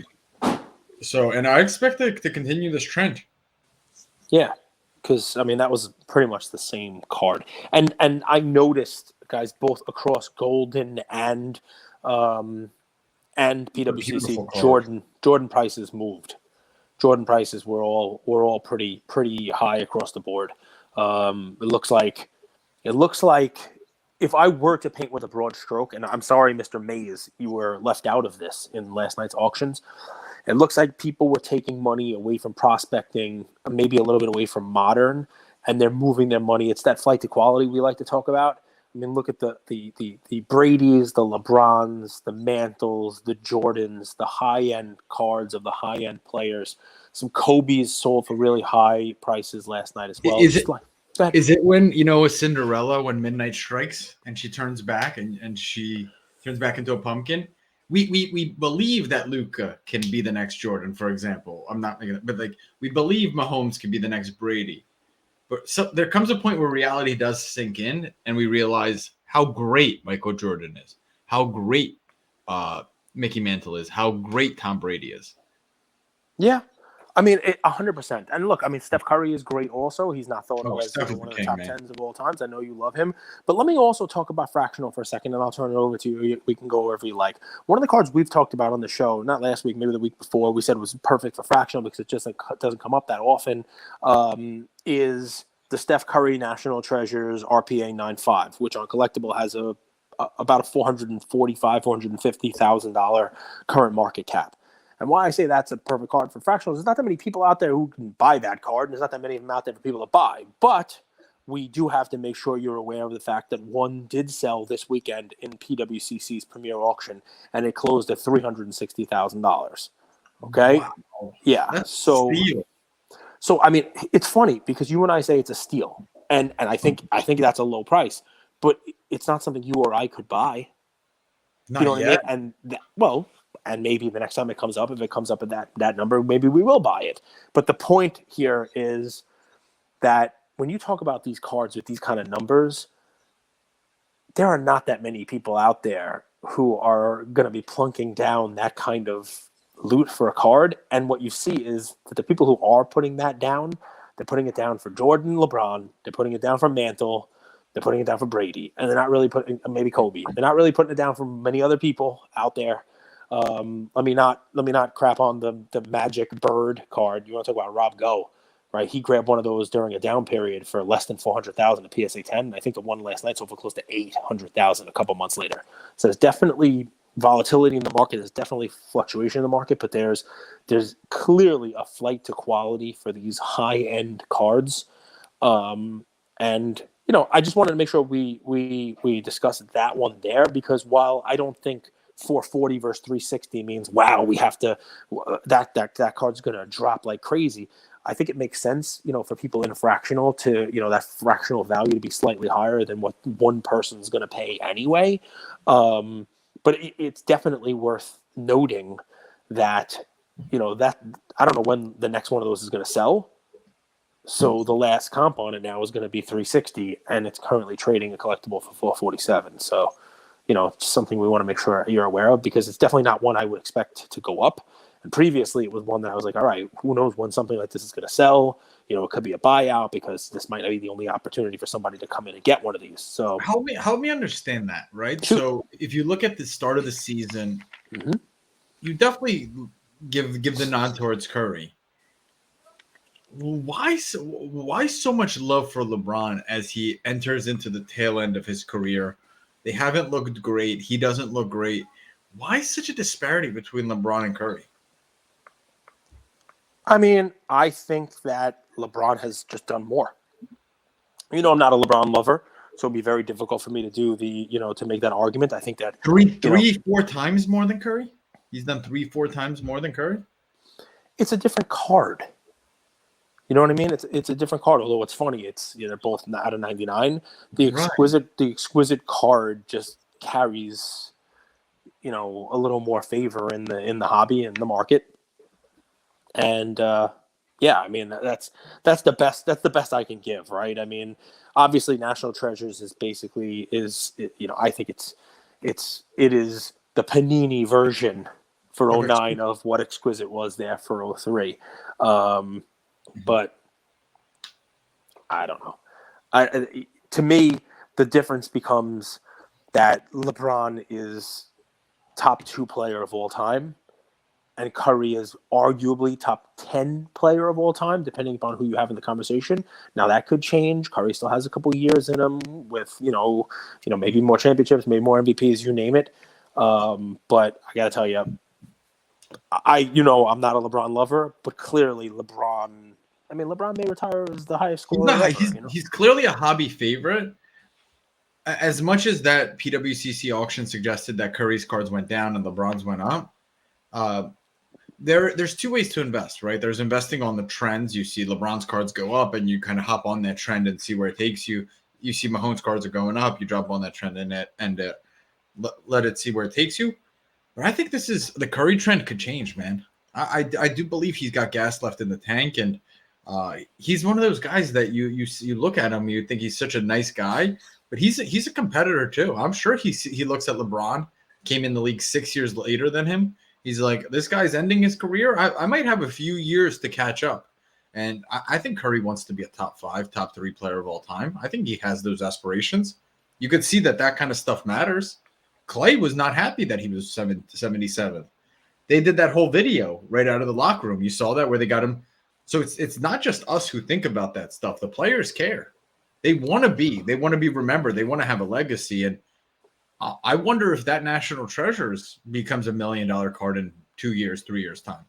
And I expect it to continue this trend. Yeah, because that was pretty much the same card, and I noticed, guys, both across Golden and PWCC, Jordan prices moved. Jordan prices were all pretty high across the board. It looks like if I were to paint with a broad stroke, and I'm sorry, Mr. Mays, you were left out of this in last night's auctions. It looks like people were taking money away from prospecting, maybe a little bit away from modern, and they're moving their money. It's that flight to quality we like to talk about. I mean, look at the Bradys, the LeBrons, the Mantles, the Jordans, the high-end cards of the high-end players. Some Kobe's sold for really high prices last night as well. Is it when, a Cinderella, when midnight strikes and she turns back and she turns back into a pumpkin? We believe that Luka can be the next Jordan, for example. I'm not making it, but we believe Mahomes can be the next Brady. But there comes a point where reality does sink in, and we realize how great Michael Jordan is, how great Mickey Mantle is, how great Tom Brady is. Yeah. I mean, 100%. And look, I mean, Steph Curry is great also. He's not thought of as one of the top 10s of all times. I know you love him. But let me also talk about Fractional for a second, and I'll turn it over to you. We can go wherever you like. One of the cards we've talked about on the show, not last week, maybe the week before, we said was perfect for Fractional because it just doesn't come up that often, is the Steph Curry National Treasures RPA 9.5, which on Collectible has about a $445,000, $450,000 current market cap. And why I say that's a perfect card for fractionals, there's not that many people out there who can buy that card, and there's not that many of them out there for people to buy. But we do have to make sure you're aware of the fact that one did sell this weekend in PWCC's premier auction, and it closed at $360,000. Okay? Wow. Yeah. That's steal. So, I mean, it's funny because you and I say it's a steal, and I think that's a low price, but it's not something you or I could buy. Not you know yet. what I mean? And maybe the next time it comes up, if it comes up at that number, maybe we will buy it. But the point here is that when you talk about these cards with these kind of numbers, there are not that many people out there who are going to be plunking down that kind of loot for a card. And what you see is that the people who are putting that down, they're putting it down for Jordan, LeBron, they're putting it down for Mantle, they're putting it down for Brady, and they're not really putting maybe Kobe. They're not really putting it down for many other people out there. Let me not crap on the Magic Bird card. You want to talk about Rob Go, right? He grabbed one of those during a down period for less than $400,000 at PSA 10. And I think the one last night sold for close to $800,000 a couple months later. So there's definitely volatility in the market. There's definitely fluctuation in the market, but there's clearly a flight to quality for these high end cards. And I just wanted to make sure we discussed that one there, because while I don't think 440 versus 360 means wow, we have to that card's going to drop like crazy. I think it makes sense, for people in a fractional to, that fractional value to be slightly higher than what one person's going to pay anyway. But it's definitely worth noting that, that I don't know when the next one of those is going to sell. So the last comp on it now is going to be 360, and it's currently trading a collectible for 447. So, it's something we want to make sure you're aware of, because it's definitely not one I would expect to go up. And previously it was one that I was like, all right, who knows when something like this is going to sell? It could be a buyout, because this might not be the only opportunity for somebody to come in and get one of these. So help me understand that, right? Shoot. So if you look at the start of the season, mm-hmm. you definitely give the nod towards Curry. Why so much love for LeBron as he enters into the tail end of his career? They haven't looked great. He doesn't look great. Why such a disparity between LeBron and Curry? I mean, I think that LeBron has just done more. I'm not a LeBron lover, so it'd be very difficult for me to do to make that argument. I think that 4 times more than Curry? He's done 4 times more than Curry? It's a different card. You know what I mean? It's a different card. Although it's funny, it's they're both out of 99. The exquisite card just carries, a little more favor in the hobby and the market. And I mean that's the best I can give, right? I mean, obviously, National Treasures is basically I think it is the Panini version for 09 of what Exquisite was there for 03. But I don't know. To me, the difference becomes that LeBron is top 2 player of all time, and Curry is arguably top 10 player of all time, depending upon who you have in the conversation. Now that could change. Curry still has a couple years in him with maybe more championships, maybe more MVPs, you name it. But I gotta tell you, I'm not a LeBron lover, but clearly LeBron may retire as the highest scorer ever. He's clearly a hobby favorite, as much as that PWCC auction suggested that Curry's cards went down and LeBron's went up, there's two ways to invest, right? There's investing on the trends. You see LeBron's cards go up, and you kind of hop on that trend and see where it takes you. You see Mahomes cards are going up, you drop on that trend and let it see where it takes you. But I think this is the Curry trend could change, man. I do believe he's got gas left in the tank, and he's one of those guys that you look at him, you think he's such a nice guy, but he's a competitor too. I'm sure he looks at LeBron, came in the league 6 years later than him. He's like, this guy's ending his career. I might have a few years to catch up. And I think Curry wants to be a top 5, top 3 player of all time. I think he has those aspirations. You could see that kind of stuff matters. Clay was not happy that he was 77th. They did that whole video right out of the locker room. You saw that where they got him. So it's not just us who think about that stuff. The players care. They want to be remembered. They want to have a legacy. And I wonder if that National Treasures becomes $1 million card in 2 years, 3 years time.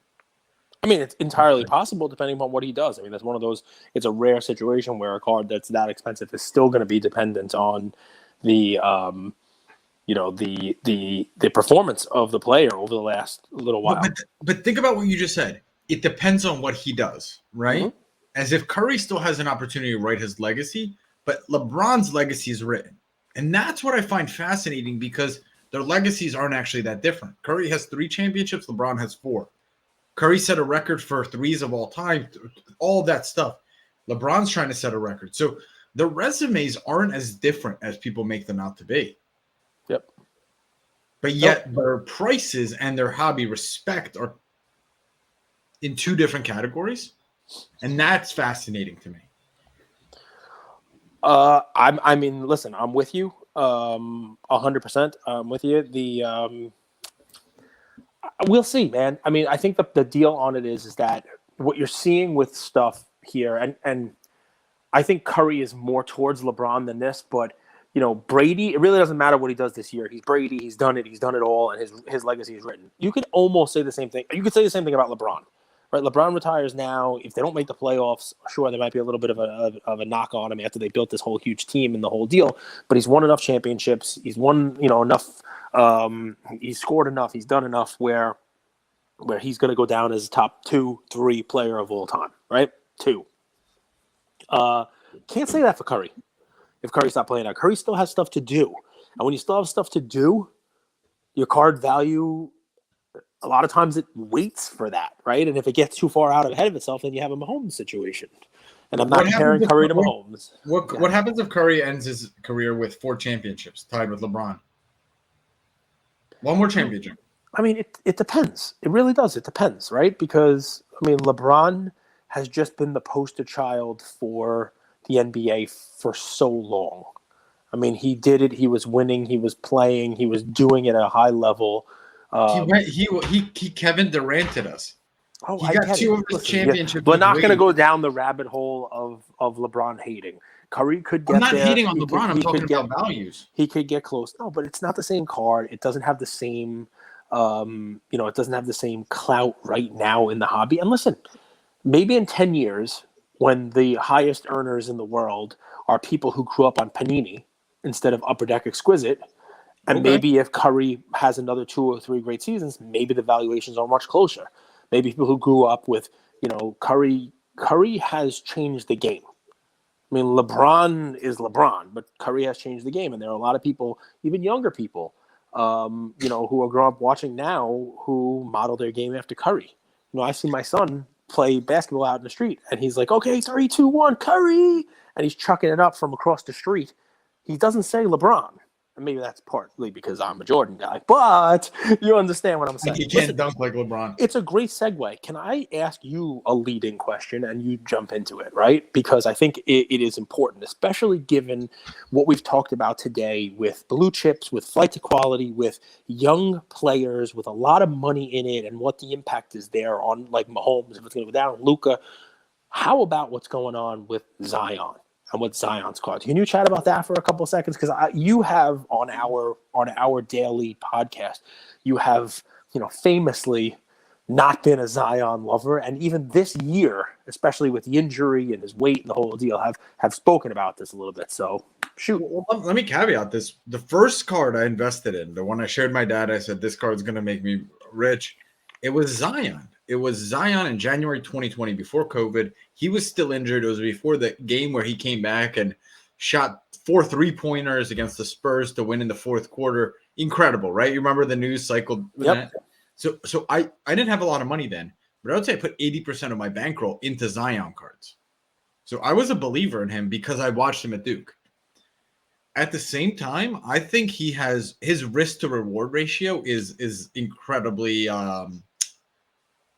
I mean, it's entirely possible depending on what he does. I mean, that's one of those. It's a rare situation where a card that's that expensive is still going to be dependent on the, the performance of the player over the last little while. But think about what you just said. It depends on what he does, right? Mm-hmm. As if Curry still has an opportunity to write his legacy, but LeBron's legacy is written. And that's what I find fascinating because their legacies aren't actually that different. Curry has 3 championships. LeBron has 4. Curry set a record for threes of all time, all that stuff. LeBron's trying to set a record. So the resumes aren't as different as people make them out to be. Yep. But yet their prices and their hobby respect are in 2 different categories. And that's fascinating to me. I mean, listen, I'm with you 100%. I'm with you. We'll see, man. I mean, I think the deal on it is that what you're seeing with stuff here, and I think Curry is more towards LeBron than this, but Brady, it really doesn't matter what he does this year. He's Brady, he's done it all, and his legacy is written. You could almost say the same thing. You could say the same thing about LeBron. Right, LeBron retires now. If they don't make the playoffs, sure, there might be a little bit of a knock on him after they built this whole huge team and the whole deal. But he's won enough championships. He's won, enough. He's scored enough. He's done enough where he's going to go down as a top 2, 3 player of all time. Right, 2. Can't say that for Curry. If Curry's not playing out, Curry still has stuff to do, and when you still have stuff to do, your card value. A lot of times it waits for that, right? And if it gets too far out ahead of itself, then you have a Mahomes situation. And I'm not comparing Curry to Mahomes. What happens if Curry ends his career with 4 championships, tied with LeBron? 1 more championship. I mean, it depends. It really does. It depends, right? Because, I mean, LeBron has just been the poster child for the NBA for so long. I mean, he did it. He was winning. He was playing. He was doing it at a high level. He Kevin Duranted us. Oh, he got 2 of his championships. We're not going to go down the rabbit hole of LeBron hating. Curry could get. I'm not there. hating on LeBron. I'm talking about values. He could get close. No, but it's not the same card. It doesn't have the same. It doesn't have the same clout right now in the hobby. And listen, maybe in 10 years, when the highest earners in the world are people who grew up on Panini instead of Upper Deck Exquisite. And maybe if Curry has another 2 or 3 great seasons, maybe the valuations are much closer. Maybe people who grew up with, Curry has changed the game. I mean, LeBron is LeBron, but Curry has changed the game. And there are a lot of people, even younger people, who are growing up watching now who model their game after Curry. I see my son play basketball out in the street, and he's like, okay, 3, 2, 1, Curry. And he's chucking it up from across the street. He doesn't say LeBron. And maybe that's partly because I'm a Jordan guy, but you understand what I'm saying. You can't dunk like LeBron. It's a great segue. Can I ask you a leading question and you jump into it, right? Because I think it is important, especially given what we've talked about today with blue chips, with flight to quality, with young players, with a lot of money in it, and what the impact is there on like Mahomes, if it's going to go down, Luka. How about what's going on with Zion? And what Zion's cards. Can you chat about that for a couple of seconds? Because you have on our daily podcast, you have famously not been a Zion lover, and even this year, especially with the injury and his weight and the whole deal, have spoken about this a little bit. So Shoot. Well, let me caveat this. The first card I invested in, the one I shared my dad, I said, this card's going to make me rich. It was Zion. It was Zion in January 2020 before COVID. He was still injured. It was before the game where he came back and shot 4 3-pointers against the Spurs to win in the fourth quarter. Incredible, right? You remember the news cycle with that? So I didn't have a lot of money then, but I would say I put 80% of my bankroll into Zion cards. So I was a believer in him because I watched him at Duke. At the same time, I think he has his risk to reward ratio is incredibly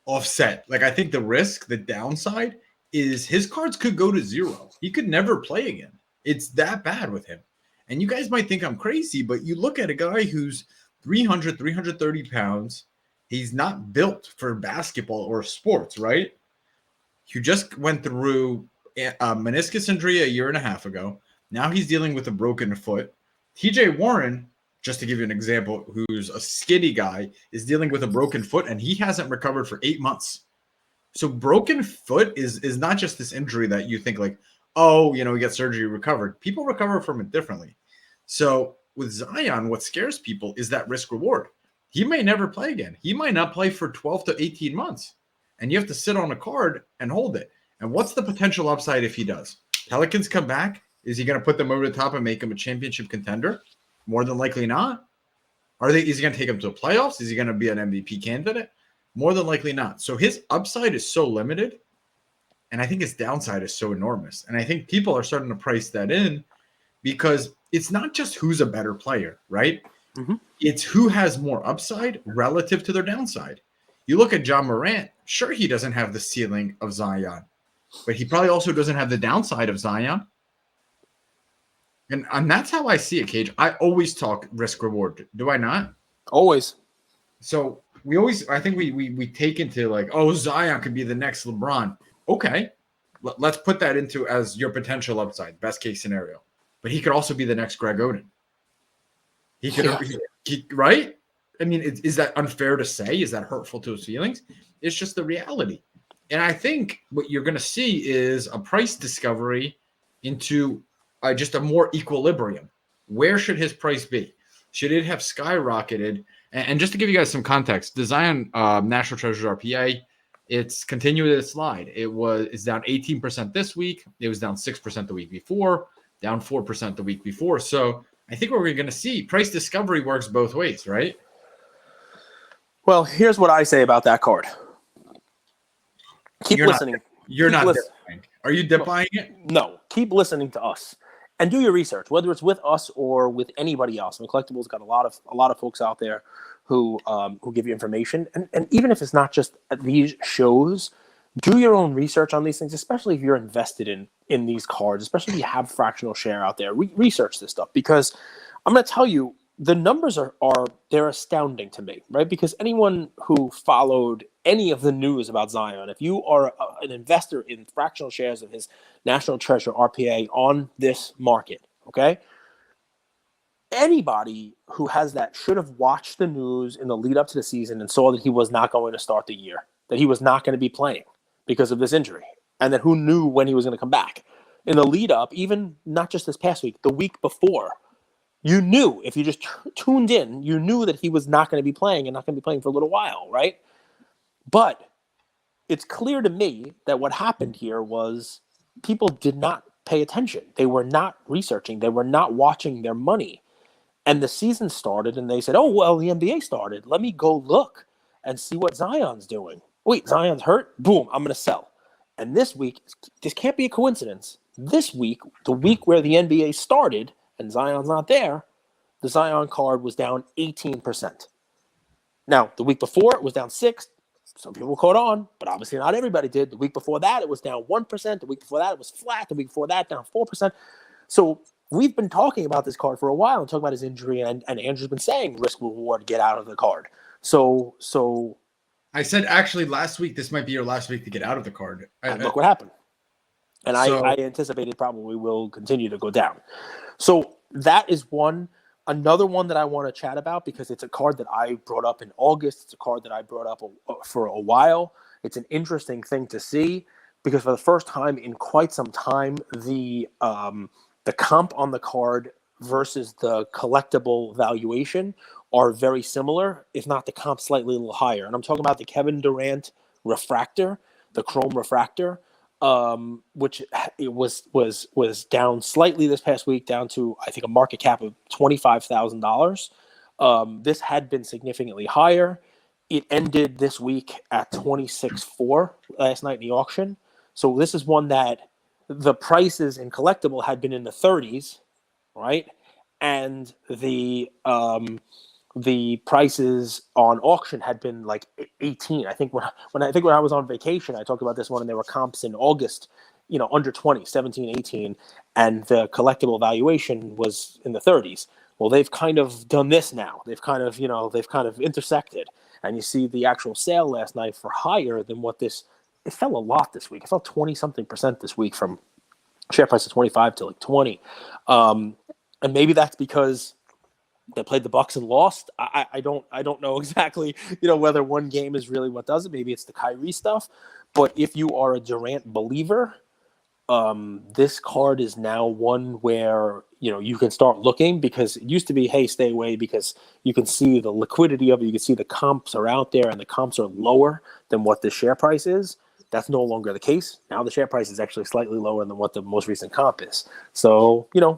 offset. Like, I think the risk, the downside is his cards could go to 0. He could never play again. It's that bad with him. And you guys might think I'm crazy, but you look at a guy who's 300, 330 pounds. He's not built for basketball or sports, right? You just went through a meniscus injury a year and a half ago. Now he's dealing with a broken foot. TJ Warren, just to give you an example, who's a skinny guy, is dealing with a broken foot, and he hasn't recovered for 8 months. So broken foot is not just this injury that you think like, oh, he got surgery, recovered. People recover from it differently. So with Zion, what scares people is that risk reward. He may never play again. He might not play for 12 to 18 months. And you have to sit on a card and hold it. And what's the potential upside if he does? Pelicans come back. Is he going to put them over the top and make him a championship contender? More than likely not. Is he going to take him to the playoffs? Is he going to be an MVP candidate? More than likely not. So his upside is so limited, and I think his downside is so enormous. And I think people are starting to price that in because it's not just who's a better player, right? Mm-hmm. It's who has more upside relative to their downside. You look at John Morant, sure, he doesn't have the ceiling of Zion, but he probably also doesn't have the downside of Zion. And that's how I see it, Cage. I always talk risk reward. Do I not? Always. So I think we take into like, oh, Zion could be the next LeBron. Okay. Let's put that into as your potential upside, best case scenario. But he could also be the next Greg Oden. He could, right? I mean, is that unfair to say? Is that hurtful to his feelings? It's just the reality. And I think what you're going to see is a price discovery into just a more equilibrium. Where should his price be? Should it have skyrocketed? And just to give you guys some context, the Zion National Treasures RPA, it's continuing to slide. It's down 18% this week. It was down 6% the week before, down 4% the week before. So I think what we're going to see, price discovery works both ways, right? Well, here's what I say about that card. Keep listening. You're not dip buying. Are you dip buying it? No. Keep listening to us and do your research, whether it's with us or with anybody else. I mean, Collectible's got a lot of folks out there who give you information. And even if it's not just at these shows, do your own research on these things, especially if you're invested in these cards, especially if you have fractional share out there. Research this stuff, because I'm going to tell you, the numbers they're astounding to me, right? Because anyone who followed any of the news about Zion, if you are an investor in fractional shares of his National Treasure RPA on this market, okay? Anybody who has that should have watched the news in the lead up to the season and saw that he was not going to start the year, that he was not going to be playing because of this injury, and that who knew when he was going to come back. In the lead up, even not just this past week, the week before, you knew, if you just tuned in, you knew that he was not going to be playing and not going to be playing for a little while, right? But it's clear to me that what happened here was people did not pay attention. They were not researching. They were not watching their money. And the season started, and they said, oh, well, the NBA started. Let me go look and see what Zion's doing. Wait, Zion's hurt? Boom, I'm going to sell. And this week, this can't be a coincidence. This week, the week where the NBA started, and Zion's not there, the Zion card was down 18%. Now, the week before, it was down 6%. Some people caught on, but obviously not everybody did. The week before that, it was down 1%. The week before that, it was flat. The week before that, down 4%. So we've been talking about this card for a while and talking about his injury, and Andrew's been saying risk reward, get out of the card. So I said actually last week, this might be your last week to get out of the card. And look what happened. And I anticipated probably will continue to go down. So that is one. Another one that I want to chat about, because it's a card that I brought up in August. It's a card that I brought up for a while. It's an interesting thing to see, because for the first time in quite some time, the the comp on the card versus the collectible valuation are very similar, if not the comp slightly a little higher. And I'm talking about the Kevin Durant refractor, the chrome refractor, which it was down slightly this past week, down to I think a market cap of $25,000. This had been significantly higher. It ended this week at 26.4 last night in the auction. So this is one that the prices in collectible had been in the 30s, right? And the prices on auction had been like 18. I think when I was on vacation, I talked about this one, and there were comps in August, under 20, 17, 18, and the collectible valuation was in the 30s. Well, they've kind of done this now. They've kind of intersected, and you see the actual sale last night for higher than what this. It fell a lot this week. It fell 20-something% this week from share price of 25 to like 20. And maybe that's because they played the Bucks and lost. I don't know exactly, whether one game is really what does it. Maybe it's the Kyrie stuff. But if you are a Durant believer, this card is now one where, you can start looking, because it used to be, hey, stay away, because you can see the liquidity of it. You can see the comps are out there, and the comps are lower than what the share price is. That's no longer the case. Now the share price is actually slightly lower than what the most recent comp is. So, Do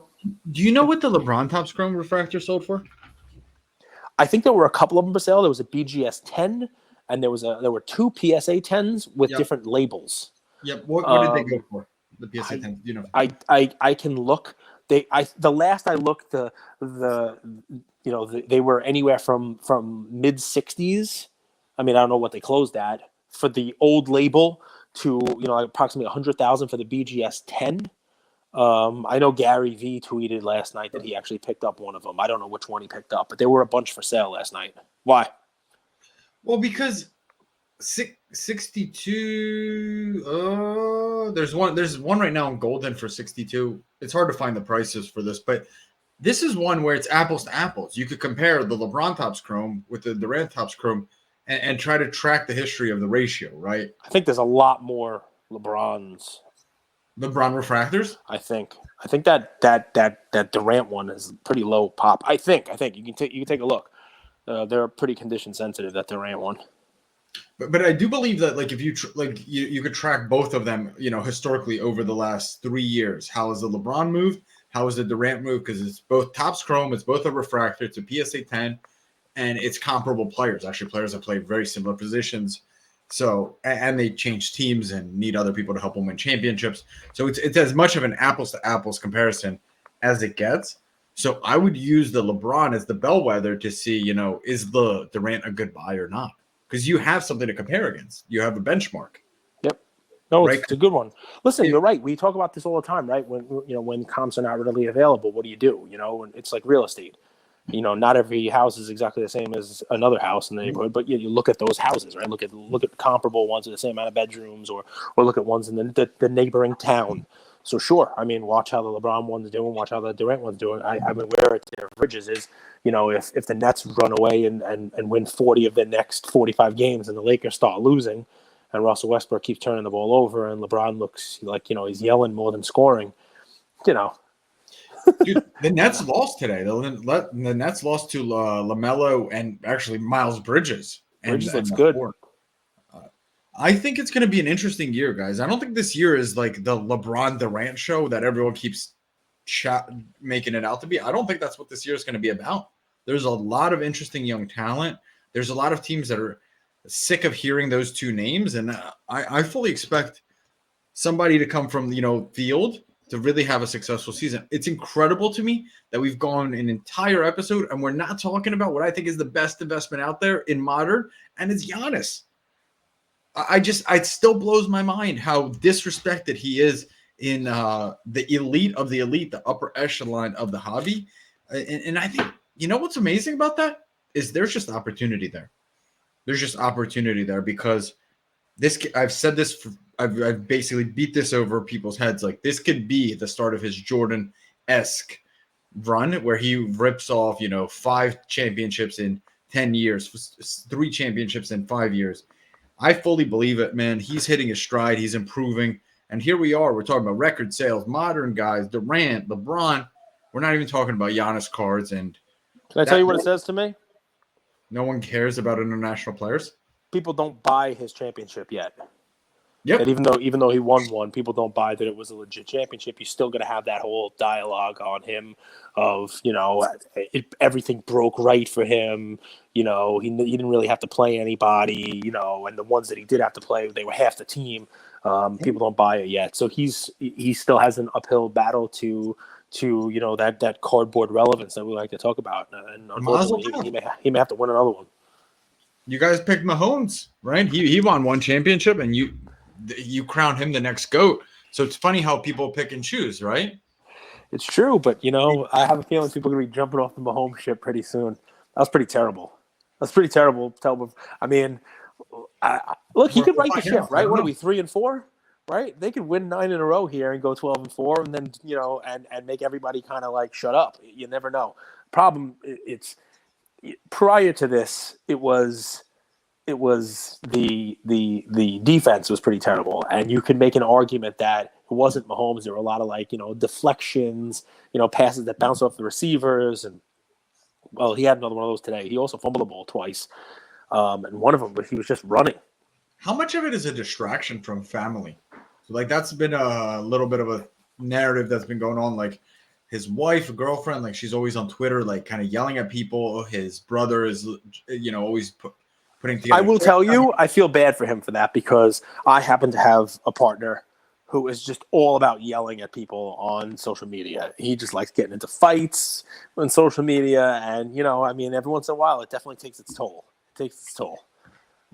you know what the LeBron Topps Chrome refractor sold for? I think there were a couple of them for sale. There was a BGS 10, and there were two PSA 10s with different labels. Yep. What did they go for? The PSA 10. I can look. The last I looked, they were anywhere from mid 60s. I mean, I don't know what they closed at for the old label to approximately 100,000 for the BGS 10. I know Gary V tweeted last night that he actually picked up one of them. I don't know which one he picked up, but there were a bunch for sale last night. Why? Well, because 62. There's one right now in Golden for 62. It's hard to find the prices for this, but this is one where it's apples to apples. You could compare the LeBron Topps Chrome with the Durant Topps Chrome and try to track the history of the ratio, right? I think there's a lot more LeBron refractors. I think that Durant one is pretty low pop. I think you can take a look. They're pretty condition sensitive, that Durant one. But I do believe that, like, if you you could track both of them, historically over the last 3 years. How has the LeBron moved? How has the Durant moved? Because it's both Topps Chrome, it's both a refractor, it's a PSA 10, and it's comparable players. Actually, players that play very similar positions. So, and they change teams and need other people to help them win championships. So it's as much of an apples to apples comparison as it gets. So I would use the LeBron as the bellwether to see, is the Durant a good buy or not? Because you have something to compare against. You have a benchmark. Yep. No, right? It's a good one. Listen, you're right. We talk about this all the time, right? When comps are not readily available, what do you do? And it's like real estate. Not every house is exactly the same as another house in the neighborhood, but you look at those houses, right? Look at comparable ones with the same amount of bedrooms, or look at ones in the neighboring town. So sure, I mean, watch how the LeBron one's doing, watch how the Durant one's doing. I mean, where it diverges is, if the Nets run away and win 40 of their next 45 games, and the Lakers start losing, and Russell Westbrook keeps turning the ball over, and LeBron looks like he's yelling more than scoring, Dude, the Nets lost today. The Nets lost to LaMelo and actually Miles Bridges. Bridges looks good. I think it's going to be an interesting year, guys. I don't think this year is like the LeBron Durant show that everyone keeps making it out to be. I don't think that's what this year is going to be about. There's a lot of interesting young talent. There's a lot of teams that are sick of hearing those two names, and I fully expect somebody to come from field to really have a successful season. It's incredible to me that we've gone an entire episode and we're not talking about what I think is the best investment out there in modern, and it's Giannis. It still blows my mind how disrespected he is in the elite of the elite, the upper echelon of the hobby. And I think, what's amazing about that is there's just opportunity there. There's just opportunity there because I've said this I've basically beat this over people's heads. Like, this could be the start of his Jordan-esque run where he rips off, 5 championships in 10 years, 3 championships in 5 years. I fully believe it, man. He's hitting his stride. He's improving. And here we are. We're talking about record sales, modern guys, Durant, LeBron. We're not even talking about Giannis cards. And Can I tell you what it says to me? no one cares about international players. People don't buy his championship yet. Yep. That even though he won one, people don't buy that it was a legit championship. You're still going to have that whole dialogue on him of, everything broke right for him. He didn't really have to play anybody, and the ones that he did have to play, they were half the team. People don't buy it yet. So he still has an uphill battle to that cardboard relevance that we like to talk about. And unfortunately, he may have to win another one. You guys picked Mahomes, right? He won one championship, and you crown him the next GOAT. So it's funny how people pick and choose, right? It's true, but I have a feeling people are going to be jumping off the Mahomes ship pretty soon. That was pretty terrible. I mean, look, he could right the ship, right? What are we, 3-4? Right? They could win 9 in a row here and go 12-4, and then and make everybody kind of like shut up. You never know. Problem, it's prior to this, it was the defense was pretty terrible, and you could make an argument that it wasn't Mahomes. There were a lot of deflections, passes that bounced off the receivers, and well, he had another one of those today. He also fumbled the ball twice, and one of them, but he was just running. How much of it is a distraction from family? So, that's been a little bit of a narrative that's been going on. Like his wife, girlfriend, she's always on Twitter, kind of yelling at people. His brother is, always putting together. I will tell you, I feel bad for him for that because I happen to have a partner who is just all about yelling at people on social media. He just likes getting into fights on social media. And, every once in a while, it definitely takes its toll.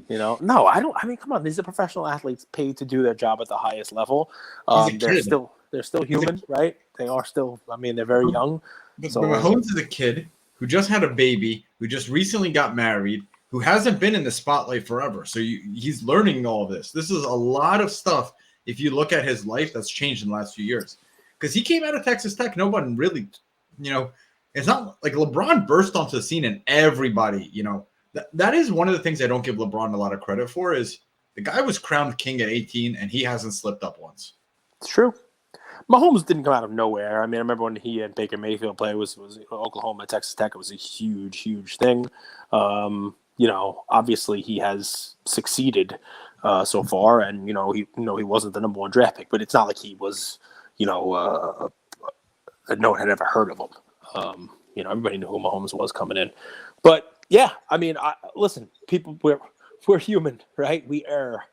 No, I don't. I mean, come on. These are professional athletes paid to do their job at the highest level. They're still human, right? They are still. I mean, they're very young. But Mahomes is a kid who just had a baby, who just recently got married, who hasn't been in the spotlight forever. So he's learning all of this. This is a lot of stuff. If you look at his life, that's changed in the last few years. Because he came out of Texas Tech, no one really, it's not like LeBron burst onto the scene and everybody, that is one of the things I don't give LeBron a lot of credit for is the guy was crowned king at 18 and he hasn't slipped up once. It's true. Mahomes didn't come out of nowhere. I mean, I remember when he and Baker Mayfield played was Oklahoma at Texas Tech. It was a huge, huge thing. Obviously he has succeeded so far, and he wasn't the number one draft pick, but it's not like he was, no one had ever heard of him. Everybody knew who Mahomes was coming in, but yeah, I mean, listen, people, we're human, right? We err.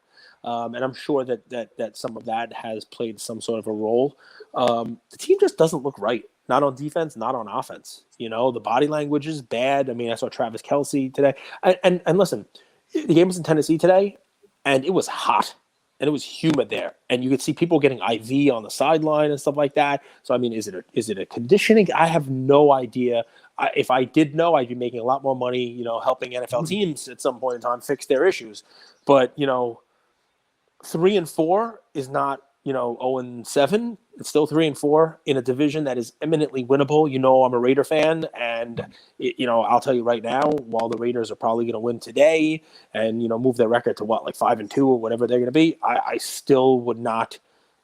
And I'm sure that some of that has played some sort of a role. The team just doesn't look right. Not on defense, not on offense. The body language is bad. I mean, I saw Travis Kelce today. And listen, the game was in Tennessee today, and it was hot, and it was humid there. And you could see people getting IV on the sideline and stuff like that. So, I mean, is it a conditioning? I have no idea. If I did know, I'd be making a lot more money, helping NFL teams at some point in time fix their issues. But, 3-4 is not, 0-7. It's still 3-4 in a division that is eminently winnable. I'm a Raider fan, and I'll tell you right now, while the Raiders are probably going to win today and move their record to 5-2 or whatever they're going to be, I still would not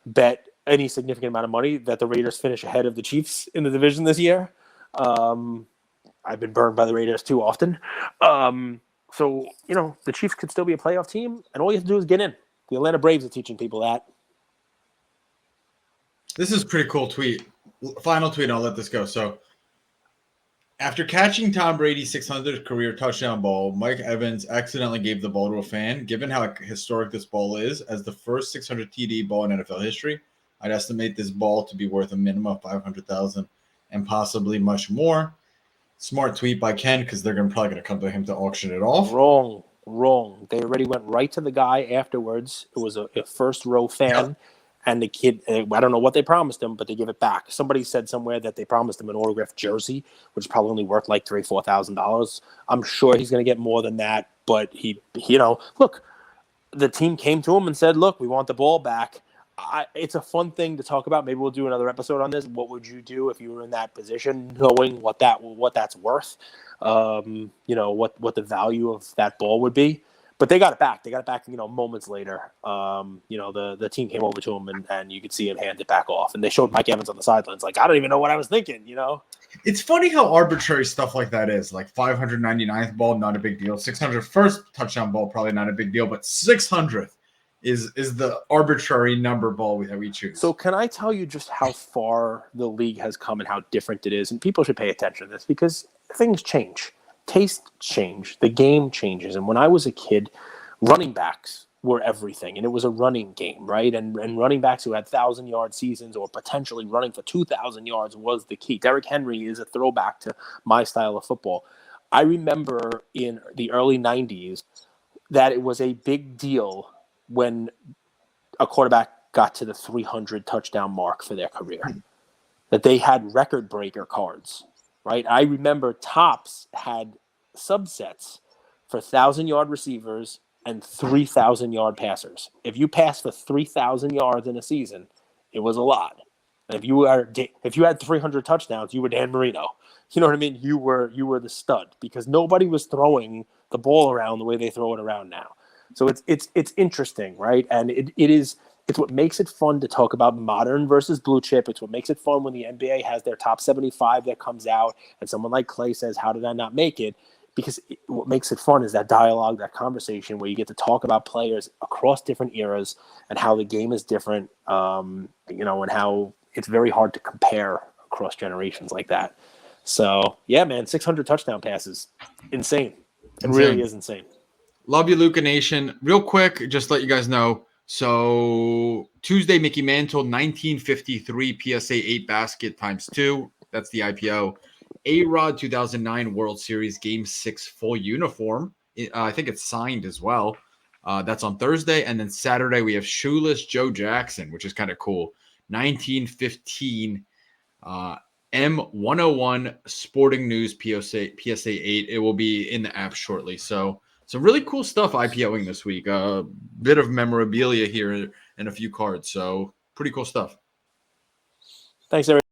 bet any significant amount of money that the Raiders finish ahead of the Chiefs in the division this year. I've been burned by the Raiders too often. So the Chiefs could still be a playoff team, and all you have to do is get in. The Atlanta Braves are teaching people that. This is a pretty cool tweet. Final tweet, and I'll let this go. So, after catching Tom Brady's 600th career touchdown ball, Mike Evans accidentally gave the ball to a fan. Given how historic this ball is, as the first 600 TD ball in NFL history, I'd estimate this ball to be worth a minimum of $500,000 and possibly much more. Smart tweet by Ken, because they're probably going to come to him to auction it off. Wrong. They already went right to the guy afterwards. It was a first row fan, and the kid, I don't know what they promised him, but they give it back. Somebody said somewhere that they promised him an autographed jersey, which is probably only worth like $3,000-$4,000. I'm sure he's going to get more than that, but he, look, the team came to him and said, look, we want the ball back. It's a fun thing to talk about. Maybe we'll do another episode on this. What would you do if you were in that position, knowing what that's worth? What the value of that ball would be. But they got it back. They got it back, moments later. The team came over to him, and you could see him hand it back off. And they showed Mike Evans on the sidelines. Like, I don't even know what I was thinking, It's funny how arbitrary stuff like that is. Like 599th ball, not a big deal. 601st touchdown ball, probably not a big deal. But 600th is the arbitrary number ball that we choose. So can I tell you just how far the league has come and how different it is? And people should pay attention to this because things change. Tastes change. The game changes. And when I was a kid, running backs were everything. And it was a running game, right? And running backs who had 1,000-yard seasons or potentially running for 2,000 yards was the key. Derrick Henry is a throwback to my style of football. I remember in the early 90s that it was a big deal when a quarterback got to the 300 touchdown mark for their career, that they had record breaker cards, right? I remember Topps had subsets for 1,000-yard receivers and 3,000-yard passers. If you passed for 3,000 yards in a season, it was a lot. And if you had 300 touchdowns, you were Dan Marino. You know what I mean? You were the stud because nobody was throwing the ball around the way they throw it around now. So it's interesting, right? And it's what makes it fun to talk about modern versus blue chip. It's what makes it fun when the NBA has their top 75 that comes out and someone like Clay says, how did I not make it? Because what makes it fun is that dialogue, that conversation where you get to talk about players across different eras and how the game is different, and how it's very hard to compare across generations like that. So, yeah, man, 600 touchdown passes. Insane. It really is insane. Love you, Luka Nation. Real quick, just let you guys know. So Tuesday, Mickey Mantle, 1953 PSA 8 basket times 2. That's the IPO. A-Rod 2009 World Series Game 6 full uniform. I think it's signed as well. That's on Thursday. And then Saturday, we have Shoeless Joe Jackson, which is kind of cool. 1915 M101 Sporting News PSA 8. It will be in the app shortly. So some really cool stuff IPOing this week. A bit of memorabilia here and a few cards. So pretty cool stuff. Thanks, everyone.